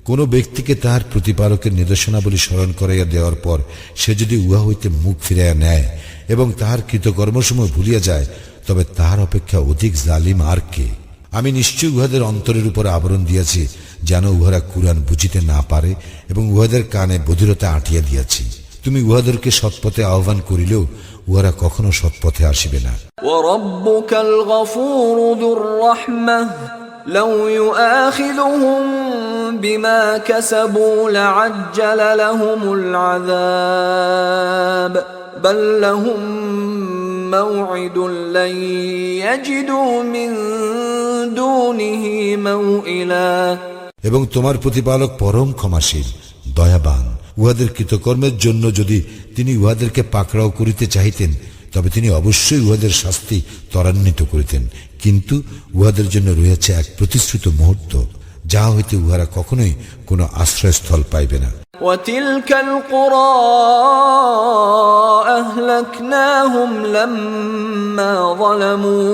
কোন ব্যক্তিকে তাহার প্রতিপালকের নিদর্শনাবলী স্মরণ করাইয়া দেওয়ার পর সে যদি উহা হইতে মুখ ফিরাইয়া নেয় এবং তাহার কৃতকর্মসমূহ ভুলিয়া যায়, তবে তাহার অপেক্ষা অধিক জালিম আর কে? আমি নিশ্চয় উহাদের অন্তরের উপর আবরণ দিয়াছি যেন উহারা কুরআন বুঝিতে না পারে, এবং উহাদের কানে বধিরতা আঁটিয়া দিয়াছি। তুমি উহাদেরকে সৎপথে আহ্বান করিলেও উহারা কখনো সৎপথে আসিবে না। وَرَبُّكَ الْغَفُورُ ذُو الرَّحْمَةِ لَوْ يُؤَاخِذُهُم بِمَا كَسَبُوا لَعَجَّلَ لَهُمُ الْعَذَابَ بَل لَّهُم مَّوْعِدٌ لَّن يَجِدُوا مِن دُونِهِ مَوْئِلًا এবং তোমার প্রতিপালক পরম ক্ষমাশীল, দয়াবান। উহাদের কৃতকর্মের জন্য যদি তিনি উহাদেরকে পাকড়াও করিতে চাহিতেন, তবে তিনি অবশ্যই উহাদের শাস্তি ত্বরান্বিত করিতেন, কিন্তু উহাদের জন্য রয়েছে এক প্রতিশ্রুত মুহূর্ত, যাহা হইতে উহারা কখনোই কোনো আশ্রয়স্থল পাইবে না। وَتِلْكَ الْقُرَى أَهْلَكْنَاهُمْ لَمَّا ظَلَمُوا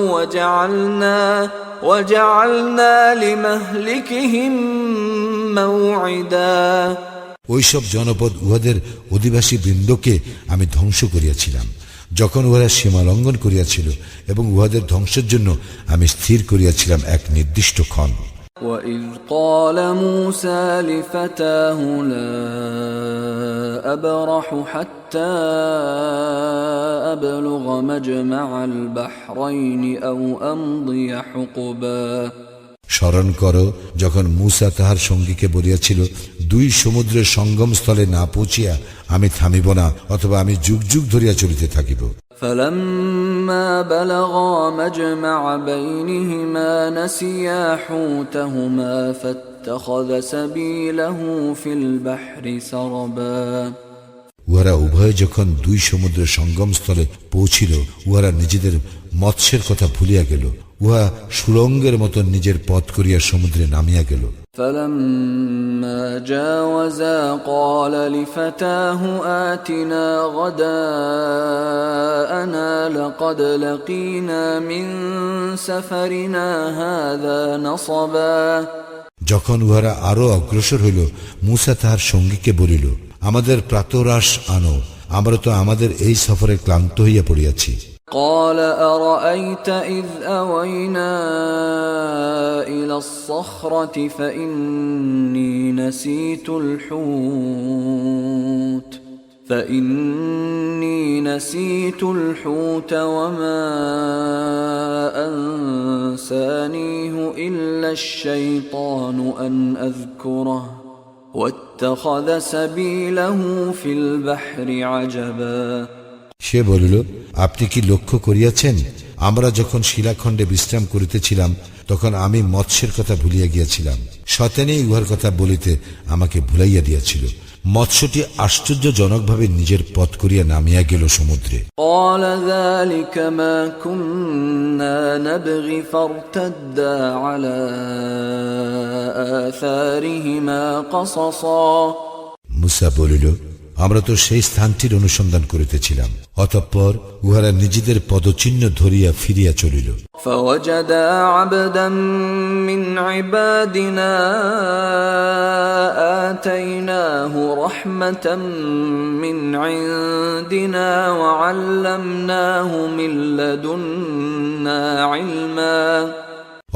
وَجَعَلْنَا لِمَهْلِكِهِمْ مَوْعِدًا ওইসব জনপদ উহাদের অধিবাসী বৃন্দকে আমি ধ্বংস করিয়াছিলাম যখন উহারা সীমা লঙ্ঘন করিয়াছিল, এবং উহাদের ধ্বংসের জন্য আমি স্থির করিয়াছিলাম এক নির্দিষ্ট ক্ষণ। وَإِذْ قَالَ مُوسَى لِفَتَاهُ لَا أَبْرَحُ حَتَّى أَبْلُغَ مَجْمَعَ الْبَحْرَيْنِ أَوْ أَمْضِيَ حُقُبًا স্মরণ করো যখন মূসা তাহার সঙ্গীকে বলিয়াছিল, দুই সমুদ্রের সঙ্গম স্থলে না পৌঁছিয়া আমি থামিব না, অথবা আমি যুগ যুগ ধরিয়া চলিতে থাকিব। فَلَمَّا بَلَغَا مَجْمَعَ بَيْنِهِمَا نَسِيَا حُوتَهُمَا فَاتَّخَذَ سَبِيلَهُ فِي الْبَحْرِ سَرَبًا উহারা উভয়ে যখন দুই সমুদ্রের সঙ্গম স্থলে পৌঁছিল, উহারা নিজেদের মৎস্যের কথা ভুলিয়া গেল। উহা সুরঙ্গের মতো নিজের পথ করিয়া সমুদ্রে নামিয়া গেল। فَلَمَّا جَاوَزَا قَالَ لِفَتَاهُ آتِنَا غَدَاءَنَا لقد لقينا من سفرنا هذا نصبا যখন উহারা আরো অগ্রসর হইল, মূসা তাহার সঙ্গীকে বলিল, আমাদের প্রাতরাশ আনো, আমরা তো আমাদের এই সফরে ক্লান্ত হইয়া পড়িয়াছি। قال أرأيت إذ أوينا إلى الصخرة فإني نسيت الحوت وما أنسانيه إلا الشيطان أن أذكره واتخذ سبيله في البحر عجبا সে বলিল, আপনি কি লক্ষ্য করিয়াছেন, আমরা যখন শিলাখণ্ডে বিশ্রাম করিতেছিলাম তখন আমি মৎস্যের কথা ভুলিয়া গিয়াছিলাম, শয়তানই উহার কথা বলিতে আমাকে ভুলাইয়া দিয়াছিল। মৎস্যটি আশ্চর্যজনকভাবে নিজের পথ করিয়া নামিয়া গেল সমুদ্রে। قال ذلك ما كنا نبغي فارتدا على آثارهما قصصا মূসা বলিল, আমরা তো সেই স্থানটির অনুসন্ধান করিতেছিলাম। অতঃপর উহারা নিজেদের পদচিহ্ন ধরিয়া ফিরিয়া চলিল। فوجدا عبدا من عبادنا آتيناه رحمة من عندنا وعلمناه من لدنا علما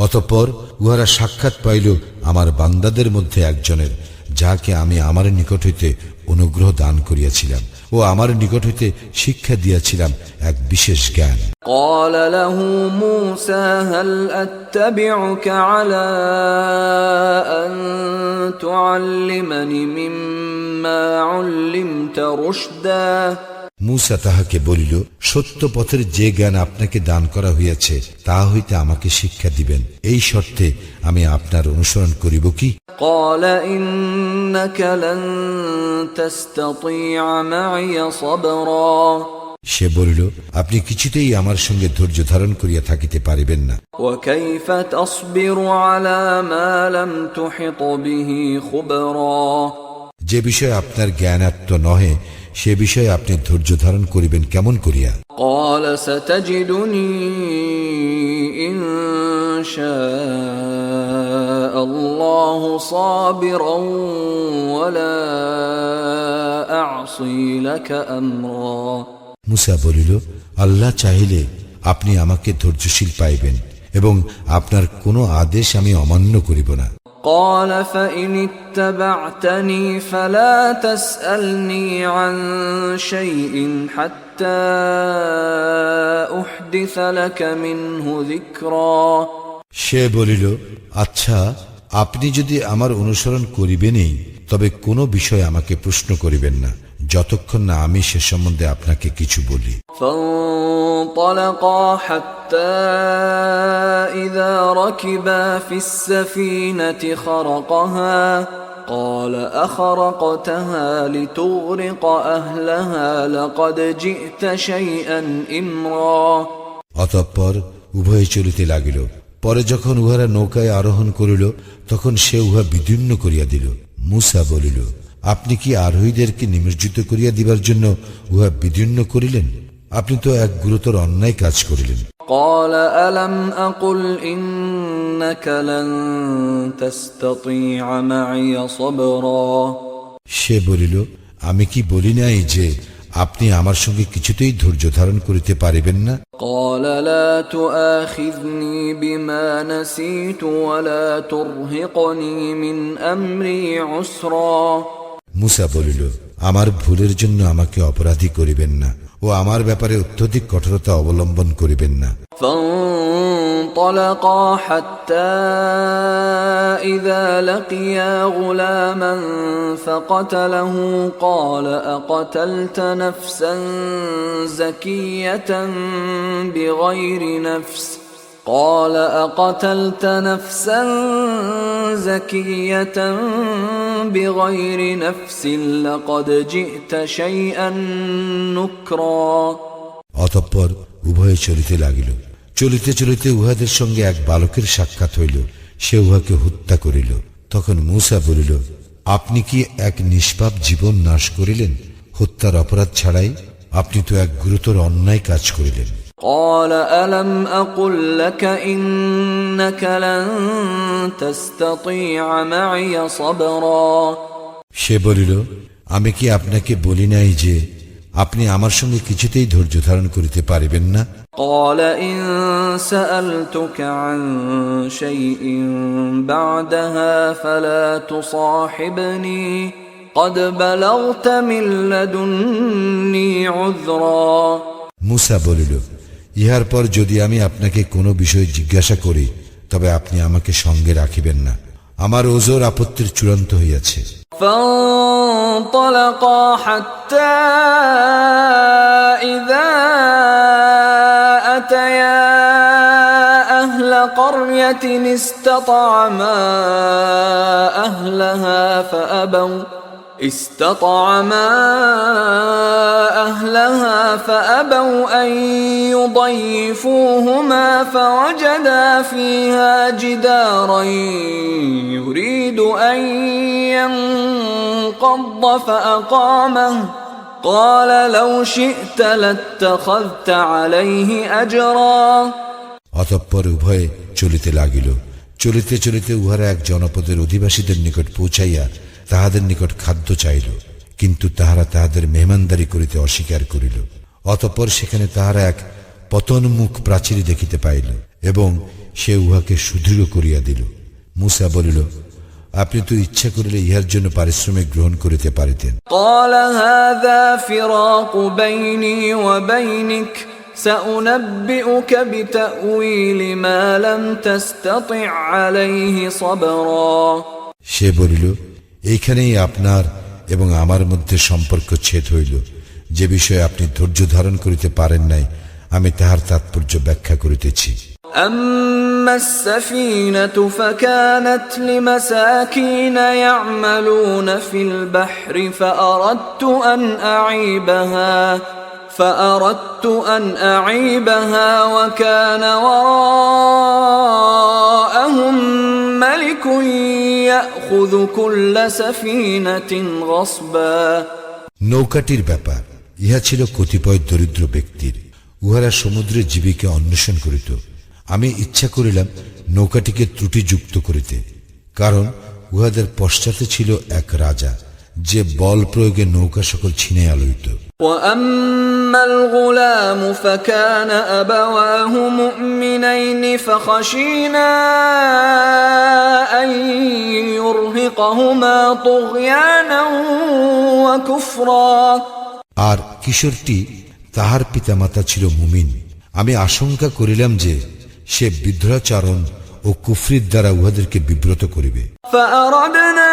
অতঃপর উহারা সাক্ষাৎ পাইল আমার বান্দাদের মধ্যে একজনের, যাহাকে আমি আমার নিকট হইতে অনুগ্রহ দান করিয়াছিলাম ও আমার নিকট হইতে শিক্ষা দিয়াছিলাম এক বিশেষ জ্ঞান। قال له موسى هل أتبعك على أن تعلمني مما علمت رشدا মূসা তাহাকে বলিল, সত্য পথের যে জ্ঞান আপনাকে দান করা হইয়াছে তাহা হইতে আমাকে শিক্ষা দিবেন, এই শর্তে আমি আপনার অনুসরণ করিব কি? قال إنك لن تستطيع معي صبرا সে বলিল, আপনি কিছুতেই আমার সঙ্গে ধৈর্য ধারণ করিয়া থাকিতে পারিবেন না। وكيف تصبر على ما لم تحط به خبرا যে বিষয়ে আপনার জ্ঞানাত্ম নহে সে বিষয়ে আপনি ধৈর্য ধারণ করিবেন কেমন করিয়া? قال ستجدني إن شاء الله صابرا ولا أعصي لك أمرا মূসা বলিল, আল্লাহ চাহিলে আপনি আমাকে ধৈর্যশীল পাইবেন এবং আপনার কোনো আদেশ আমি অমান্য করিব না। قال فإن اتبعتني فلا تسألني عن شيء حتى أحدث لك منه ذكرا সে বলিল, আচ্ছা, আপনি যদি আমার অনুসরণ করিবেনই তবে কোনো বিষয় আমাকে প্রশ্ন করিবেন না, যতক্ষণ না আমি সে সম্বন্ধে আপনাকে কিছু বলি। فانطلقا حتى إذا ركبا في السفينة خرقها قال أخرقتها لتغرق أهلها لقد جئت شيئا إمرا অতঃপর উভয়ে চলিতে লাগিল। পরে যখন উহারা নৌকায় আরোহণ করিল তখন সে উহা বিদীর্ণ করিয়া দিল। মূসা বলিল, আপনি কি আরোহীদেরকে নিমজ্জিত করিয়া দিবার জন্য উহা বিদীর্ণ করিলেন? আপনি তো এক গুরুতর অন্যায় কাজ করিলেন। قال ألم أقل إنك لن تستطيع معي صبرا সে বলিল, আমি কি বলি নাই যে আপনি আমার সঙ্গে কিছুতেই ধৈর্য ধারণ করিতে পারিবেন না? قال لا تؤاخذني بما نسيت ولا ترهقني من أمري عسرا মূসা বলিল, আমার ভুলের জন্য আমাকে অপরাধী করিবেন না ও আমার ব্যাপারে অত্যধিক কঠোরতা অবলম্বন করিবেন না। فانطلقا حتى إذا لقيا غلاما فقتله قال أقتلت نفسا زكية بغير نفس قال أقتلت نفسا زكية بغير نفس لقد جئت شيئا نكرا অতঃপর উভয়ে চলিতে লাগিল। চলিতে চলিতে উহাদের সঙ্গে এক বালকের সাক্ষাৎ হইল, সে উহাকে হত্যা করিল। তখন মূসা বলিল, আপনি কি এক নিষ্পাপ জীবন নাশ করিলেন হত্যার অপরাধ ছাড়াই? আপনি তো এক গুরুতর অন্যায় কাজ করিলেন। قال ألم أقل لك إنك لن تستطيع معي صبرا সে বলিল, আমি কি আপনাকে বলি নাই যে আপনি আমার সঙ্গে কিছুতেই ধৈর্য ধারণ করিতে পারিবেন না? قال إن سألتك عن شيء بعدها فلا تصاحبني قد بلغت من لدني عذرا মুসা বলিল, ইহার পর যদি আমি আপনাকে কোনো বিষয় জিজ্ঞাসা করি তবে আপনি আমাকে সঙ্গে রাখিবেন না, আমার ওজর আপত্তির চূড়ান্ত হইয়াছে। فانطلقا حتى إذا أتيا أهل قرية استطعما أهلها فأبوا أن يضيفوهما فوجدا فيها جدارا يريد أن ينقض فأقامه قال لو شئت لاتخذت عليه أجرا অতঃপর উভয়ে চলিতে লাগিল। চলিতে চলিতে উহারা এক জনপদের অধিবাসীদের নিকট পৌঁছাইয়া তাহাদের নিকট খাদ্য চাইল, কিন্তু তাহারা তাহাদের মেহমানদারি করিতে অস্বীকার করিল। অতঃপর সেখানে তাহারা এক পতনমুখ প্রাচীর দেখিতে পাইল এবং সে উহাকে সুদৃঢ় করিয়া দিল। মুসা বলিল, আপনি তো ইচ্ছা করিলে ইহার জন্য পারিশ্রমিক গ্রহণ করিতে পারিতেন। قال هذا فراق بيني وبينك سأنبئك بتأويل ما لم تستطع عليه صبرا সে বলিল, এইখানেই আপনার এবং আমার মধ্যে সম্পর্ক ছেদ হইল। যে বিষয়ে আপনি ধৈর্য ধারণ করিতে পারেন নাই আমি তাহার তাৎপর্য ব্যাখ্যা করিতেছি। أما السفينة فكانت لمساكين يعملون في البحر فأردت أن أعيبها وكان وراءهم ملك يأخذ كل سفينة غصبا নৌকাটির ব্যাপার ইহা ছিল কতিপয় দরিদ্র ব্যক্তির, উহারা সমুদ্রে জীবিকা অন্বেষণ করিত। আমি ইচ্ছা করিলাম নৌকাটিকে ত্রুটিযুক্ত করিতে, কারণ উহাদের পশ্চাতে ছিল এক রাজা, যে বল প্রয়োগে নৌকা সকল ছিনাইয়া লইত। وأما الغلام فكان أبواه مؤمنين فخشينا أن يرهقهما طغيانا وكفرا আর কিশোরটি তাহার পিতামাতা ছিল মুমিন, আমি আশঙ্কা করিলাম যে সে বিদ্রোহাচরণ ও কুফরির দ্বারা উহাদেরকে বিব্রত করিবে। فأردنا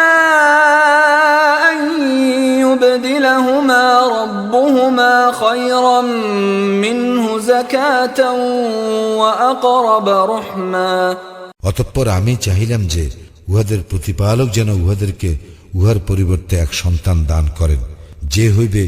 أن يبدلهما ربهما خيرا منه زكاة وأقرب رحما অতঃপর আমি চাহিলাম যে উহাদের প্রতিপালক যেন উহাদেরকে উহার পরিবর্তে এক সন্তান দান করেন, যে হইবে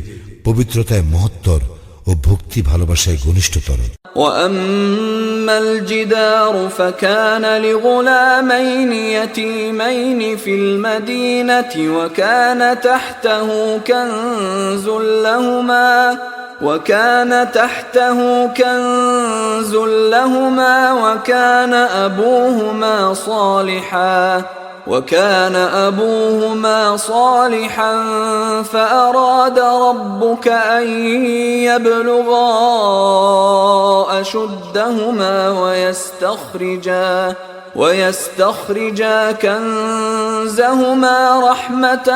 পবিত্রতায় মহত্তর ও ভক্তি ভালোবাসায় ঘনিষ্ঠতর। وأما الجدار فكان لغلامين يتيمين في المدينة وكان تحته كنز لهما وكان أبوهما صالحا فأراد ربك أن يبلغا أشدهما ويستخرجا كنزهما رحمة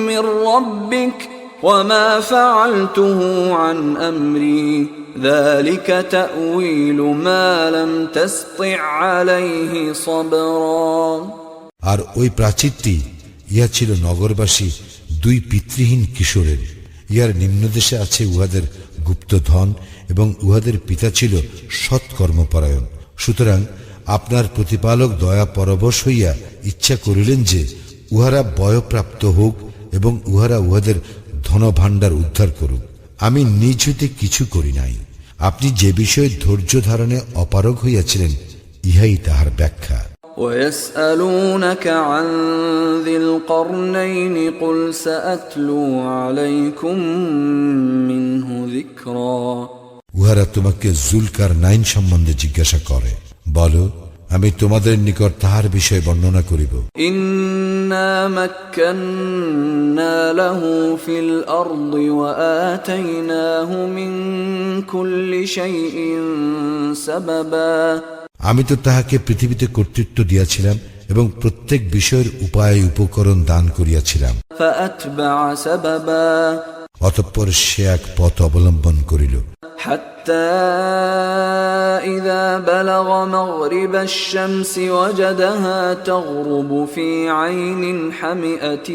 من ربك وما فعلته عن أمري ذلك تأويل ما لم تستطع عليه صبرا আর ওই প্রাচীরটি ইহা ছিল নগরবাসী দুই পিতৃহীন কিশোরের। ইহার নিম্নদেশে আছে উহাদের গুপ্তধন এবং উহাদের পিতা ছিল সৎকর্মপরায়ণ। সুতরাং আপনার প্রতিপালক দয়া পরবশ হইয়া ইচ্ছা করিলেন যে উহারা বয়প্রাপ্ত হোক এবং উহারা উহাদের ধনভাণ্ডার উদ্ধার করুক। আমি নিজ হইতে কিছু করি নাই। আপনি যে বিষয়ে ধৈর্য ধারণে অপারগ হইয়াছিলেন ইহাই তাহার ব্যাখ্যা। ويسألونك عن ذي القرنين قل سأتلو عليكم منه ذكرا উহারা তোমাকে জুলকার নাইন সম্বন্ধে জিজ্ঞাসা করে। বলো, আমি তোমাদের নিকট তাহার বিষয়ে বর্ণনা করিব। ইন্না মাক্কান্না লাহু ফিল আরদি ওয়া আতাইনাহু মিন কুল্লি শাইইন সাবাবা। আমি তো তাহাকে পৃথিবীতে কর্তৃত্ব দিয়াছিলাম এবং প্রত্যেক বিষয়ের উপায় উপকরণ দান করিয়াছিলাম। ফাআতবাআ সাবাবা। অতঃপর সে এক পথ অবলম্বন করিল। حتى إذا بلغ مغرب الشمس وجدها تغرب في عين حمئة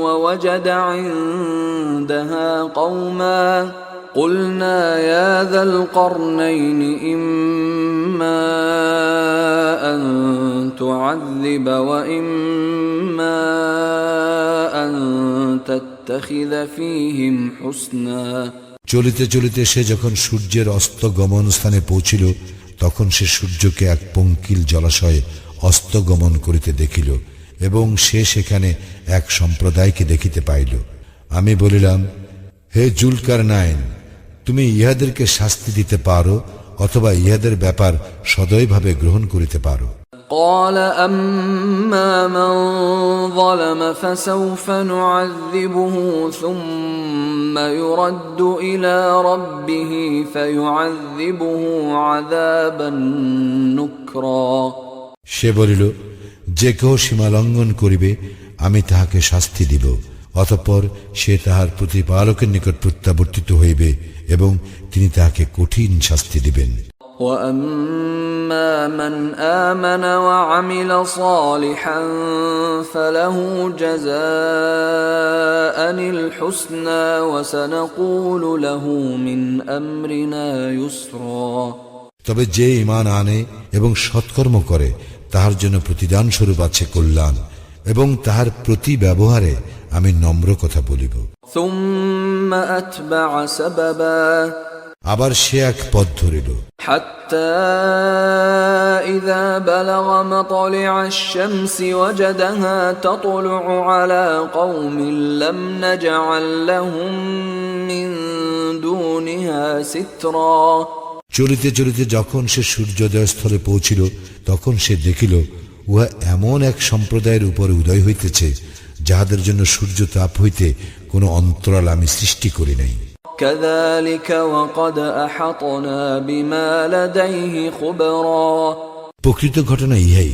ووجد عندها قوما قلنا يا ذا القرنين إما أن تعذب وإما أن تتخذ فيهم حسنا। চলিতে চলিতে সে যখন সূর্যের অস্ত গমন স্থানে পৌঁছিল, তখন সে সূর্যকে এক পঙ্কিল জলাশয়ে অস্ত গমন করিতে দেখিল এবং সে সেখানে এক সম্প্রদায়কে দেখিতে পাইল। আমি বলিলাম, হে জুলকার নাইন, তুমি ইহাদেরকে শাস্তি দিতে পারো অথবা ইহাদের ব্যাপার সদয়ভাবে গ্রহণ করিতে পারো। قال أما من ظلم فسوف نعذبه ثم يرد إلى ربه فيعذبه عذابا نكرا। সে বলিল, যে কেহ সীমা লঙ্ঘন করিবে আমি তাহাকে শাস্তি দিব, অতঃপর সে তাহার প্রতিপালকের নিকট প্রত্যাবর্তিত হইবে এবং তিনি তাহাকে কঠিন শাস্তি দিবেন। وَأَمَّا مَنْ آمَنَ وَعَمِلَ صَالِحًا فَلَهُ جَزَاءً الْحُسْنَى وَسَنَقُولُ لَهُ مِنْ أَمْرِنَا يُسْرًا। তবে যে ঈমান আনে এবং সৎকর্ম করে তাহার জন্য প্রতিদান স্বরূপ আছে কল্যাণ, এবং তাহার প্রতি ব্যবহারে আমি নম্র কথা বলিব। ثُمَّ أَتْبَعَ سَبَبًا। আবার সে এক পথ ধরিল। حتى إذا بلغ مطلع الشمس وجدها تطلع على قوم لم نجعل لهم من دونها سترا। চলিতে চলিতে যখন সে সূর্যোদয় স্থলে পৌঁছিল, তখন সে দেখিল উহা এমন এক সম্প্রদায়ের উপরে উদয় হইতেছে যাহাদের জন্য সূর্য তাপ হইতে কোনো অন্তরাল আমি সৃষ্টি করি নাই। كذلك وقد أحطنا بما لديه خبرا। প্রকৃত ঘটনা ইহাই,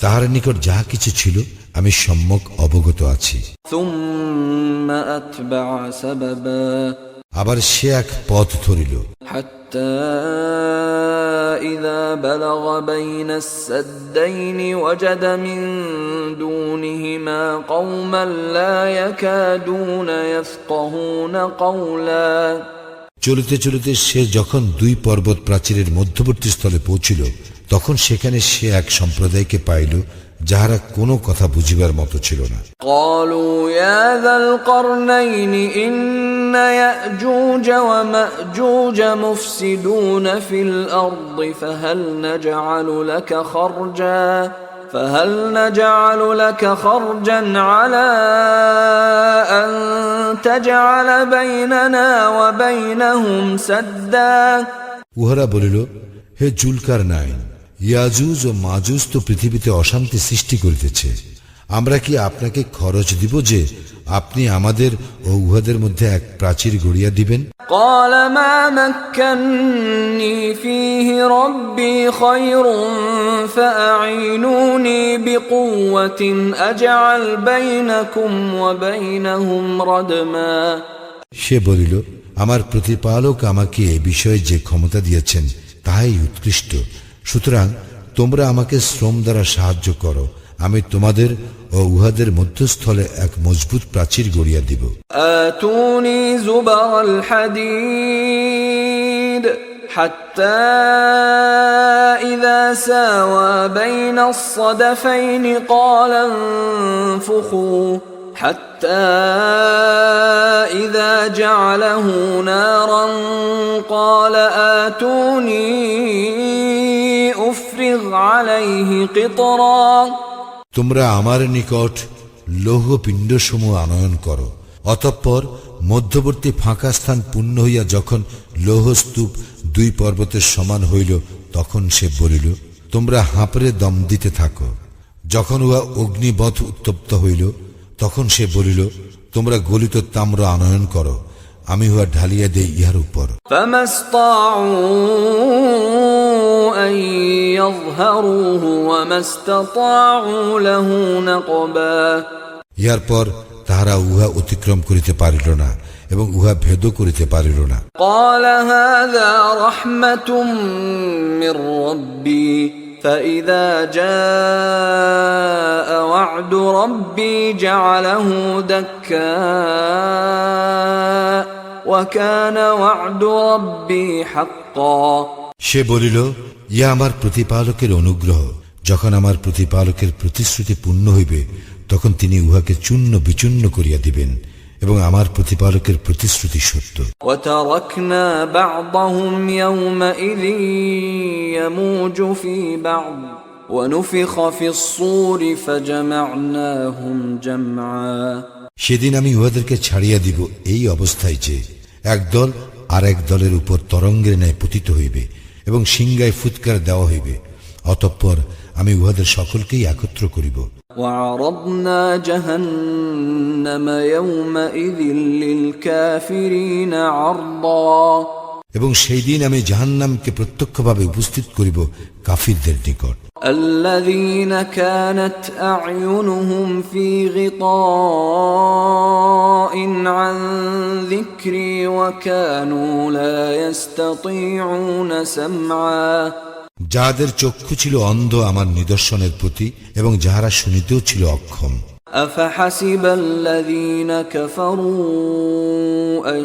তাহার নিকট যাহা কিছু ছিল আমি সম্যক অবগত আছি। ثم أتبع سببا। আবার সে এক পথ ধরিল। حتى إذا بلغ بين السدين وجد من دونهما قوما لا يكادون يفقهون قولا। চলিতে চলিতে সে যখন দুই পর্বত প্রাচীরের মধ্যবর্তী স্থলে পৌঁছিল, তখন সেখানে সে এক সম্প্রদায়কে পাইল যাহারা কোনো কথা বুঝিবার মতো ছিল না। قالوا يا ذا القرنين إن يأجوج ومأجوج مفسدون في الأرض فهل نجعل لك خرجا على أن تجعل بيننا وبينهم سدا। উহারা বলিল, হে জুলকার নাইন, ইয়াজুজ ও মাজুজ তো পৃথিবীতে অশান্তি সৃষ্টি করিতেছে, আমরা কি আপনাকে খরচ দিব যে আপনি আমাদের ও উহাদের মধ্যে এক প্রাচীর গড়িয়া দিবেন? قال ما مكنني فيه ربي خير فأعينوني بقوة أجعل بينكم وبينهم ردما। সে বলিল, আমার প্রতিপালক আমাকে এ বিষয়ে যে ক্ষমতা দিয়েছেন তাহাই উৎকৃষ্ট, সুতরাং তোমরা আমাকে শ্রম দ্বারা সাহায্য করো, আমি তোমাদের ও উহাদের মধ্যস্থলে এক মজবুত প্রাচীর গড়িয়া দিব। آتوني زبر الحديد حتى إذا ساوى بين الصدفين قال انفخوا حتى إذا جعله نارا قال آتوني أفرغ عليه قطرا। তোমরা আমার নিকট লৌহ পিণ্ডসমূহ আনয়ন করো, অতঃপর মধ্যবর্তী ফাঁকা স্থান পূর্ণ হইয়া যখন লৌহস্তূপ দুই পর্বতের সমান হইল, তখন সে বলিল, তোমরা হাঁপড়ে দম দিতে থাকো। যখন উহা অগ্নিবৎ উত্তপ্ত হইল, তখন সে বলিল, তোমরা গলিত তাম্র আনয়ন করো, আমি উহা ঢালিয়া দেই ইহার উপর। ইহার পর তাহারা উহা অতিক্রম করিতে পারিল না এবং উহা ভেদ করিতে পারিল না। قال هذا رحمة من ربي فإذا جاء وعد ربي جعله دكاء وكان وعد ربي حقا। সে বলিল, ইয়া আমার প্রতিপালকের অনুগ্রহ, যখন আমার প্রতিপালকের প্রতিশ্রুতি পূর্ণ হইবে তখন তিনি উহাকে চূর্ণ বিচূর্ণ করিয়া দিবেন এবং আমার প্রতিপালকের প্রতিশ্রুতি সত্য। وتركنا بعضهم يومئذ يموج في بعض ونفخ في الصور فجمعناهم جمعا। সেদিন আমি উহাদেরকে ছাড়িয়া দিব এই অবস্থায় যে একদল আর এক দলের উপর তরঙ্গের ন্যায় পতিত হইবে এবং সিংহায় ফুৎকার দেওয়া হইবে, অতঃপর আমি উহাদের সকলকেই একত্র করিব। وعرضنا جهنم يومئذ للكافرين عرضا। এবং সেই দিন আমি জাহান্নামকে প্রত্যক্ষভাবে উপস্থিত করিব কাফিরদের নিকট। الذين كانت أعينهم في غطاء عن ذكري وكانوا لا يستطيعون سمعا। যাহাদের চক্ষু ছিল অন্ধ আমার নিদর্শনের প্রতি এবং যাহারা শুনিতেও ছিল অক্ষম। أفحسب الذين كفروا أن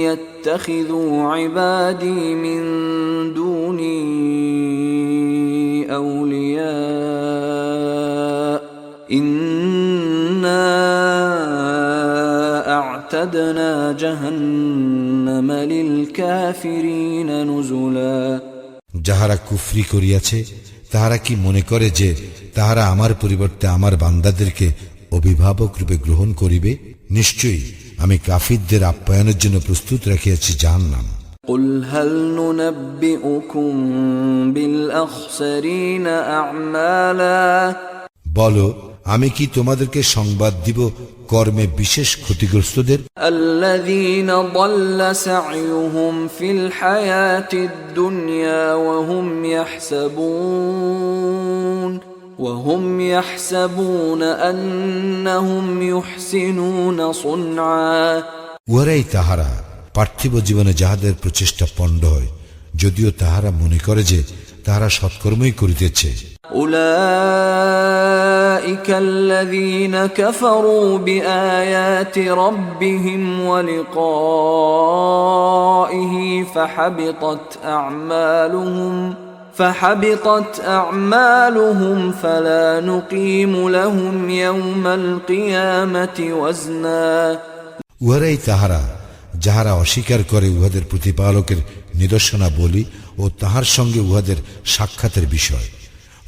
يتخذوا عبادي من دوني أولياء إنا أعتدنا جهنم للكافرين نزلا। যাহারা কুফরি করিয়াছে তাহারা কি মনে করে যে তাহারা আমার পরিবর্তে আমার বান্দাদেরকে অভিভাবক রূপে গ্রহণ করিবে? নিশ্চয়ই আমি কাফিরদের আপ্যায়নের জন্য প্রস্তুত রাখিয়াছি জাহান্নাম। قل هل ننبئكم بالأخسرين أعمالا। বলো, আমি কি তোমাদেরকে সংবাদ দিব কর্মে বিশেষ ক্ষতিগ্রস্তদের? الذين ضل سعيهم في الحياة الدنيا وهم يحسبون أنهم يحسنون صنعا। উহারাই তাহারা পার্থিব জীবনে যাহাদের প্রচেষ্টা পণ্ড হয়, যদিও তাহারা মনে করে যে তাহারা সৎকর্মই করিতেছে। أولئك الذين كفروا بآيات ربهم ولقائه فحبطت أعمالهم فلا نقيم لهم يوم القيامة وزنا। উহারাই তাহারা যাহারা অস্বীকার করে উহাদের প্রতিপালকের নিদর্শনাবলী ও তাহার সঙ্গে উহাদের সাক্ষাতের বিষয়,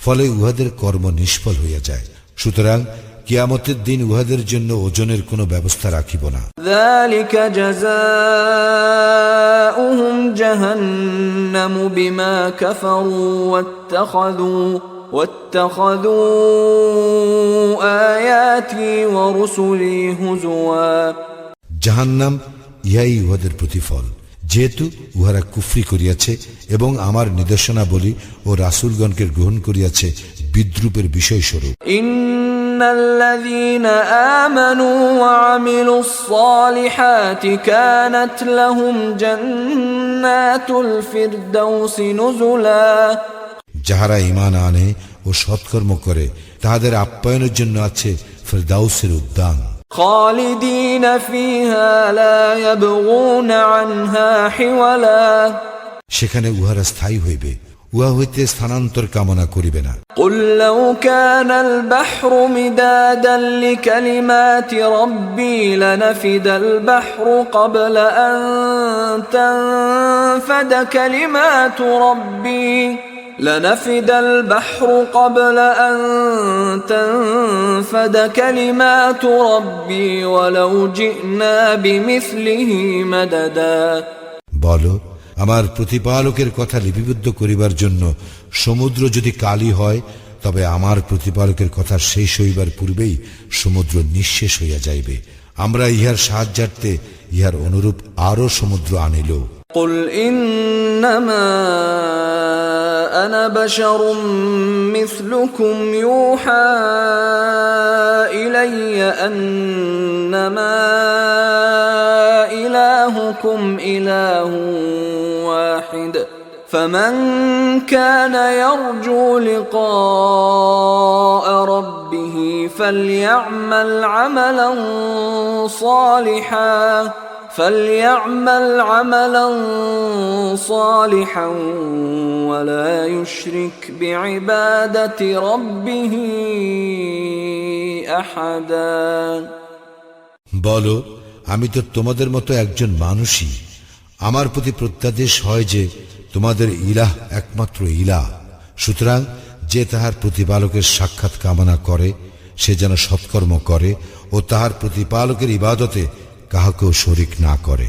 ফলে উহাদের কর্ম নিষ্ফল হইয়া যায়। সুতরাং কিয়ামতের দিন উহাদের জন্য ওজনের কোনো ব্যবস্থা রাখিব না। ذلك جزاؤهم جهنم بما كفروا واتخذوا آياتي ورسلي هزوا। জাহান্নাম ইহাই উহাদের প্রতিফল, যেহেতু উহারা কুফরি করিয়াছে এবং আমার নিদর্শনাবলী ও রাসূলগণকে গ্রহণ করিয়াছে বিদ্রূপের বিষয়স্বরূপ। ইন্নাল্লাযীনা আমানু ওয়া আমিলুস সালিহাতি কানাত লাহুম জান্নাতুল ফিরদাউসি নুজুলা। যাহারা ঈমান আনে ও সৎকর্ম করে তাহাদের আপ্যায়নের জন্য আছে ফিরদাউসের উদ্যান। খালিদিনা ফিহা লা ইয়াবগুনা আনহা হিওয়ালা। সেখানে উহারা স্থায়ী হইবে, উহা হইতে স্থানান্তর কামনা করিবে না। কুল লাউ কানাল বাহরু মিদাদান লিকালিমাতি রাব্বি লানাফিদাল বাহরু ক্বাবলা আন তানফাদা কালিমাতু রাব্বি لنفد البحر قبل أن تنفد كلمات ربي ولو جئنا بمثله مددا বলো, আমার প্রতিপালকের কথা লিপিবদ্ধ করিবার জন্য সমুদ্র যদি কালি হয়, তবে আমার প্রতিপালকের কথা শেষ হইবার পূর্বেই সমুদ্র নিঃশেষ হইয়া যাইবে। আমরা ইহার সাহায্যার্থে ইহার অনুরূপ আরো সমুদ্র আনিল। قل إنما أنا بشر مثلكم يوحى إلي أنما إلهكم إله واحد فمن كان يرجو لقاء ربه فليعمل عملا صالحا ولا يشرك بعبادة ربه أحدا বলো, আমি তো তোমাদের মতো একজন মানুষই। আমার প্রতি প্রত্যাদেশ হয় যে তোমাদের ইলাহ একমাত্র ইলাহ। সুতরাং যে তাহার প্রতিপালকের সাক্ষাৎ কামনা করে সে যেন সৎকর্ম করে ও তাহার প্রতিপালকের ইবাদতে কাহাকেও শরীক না করে।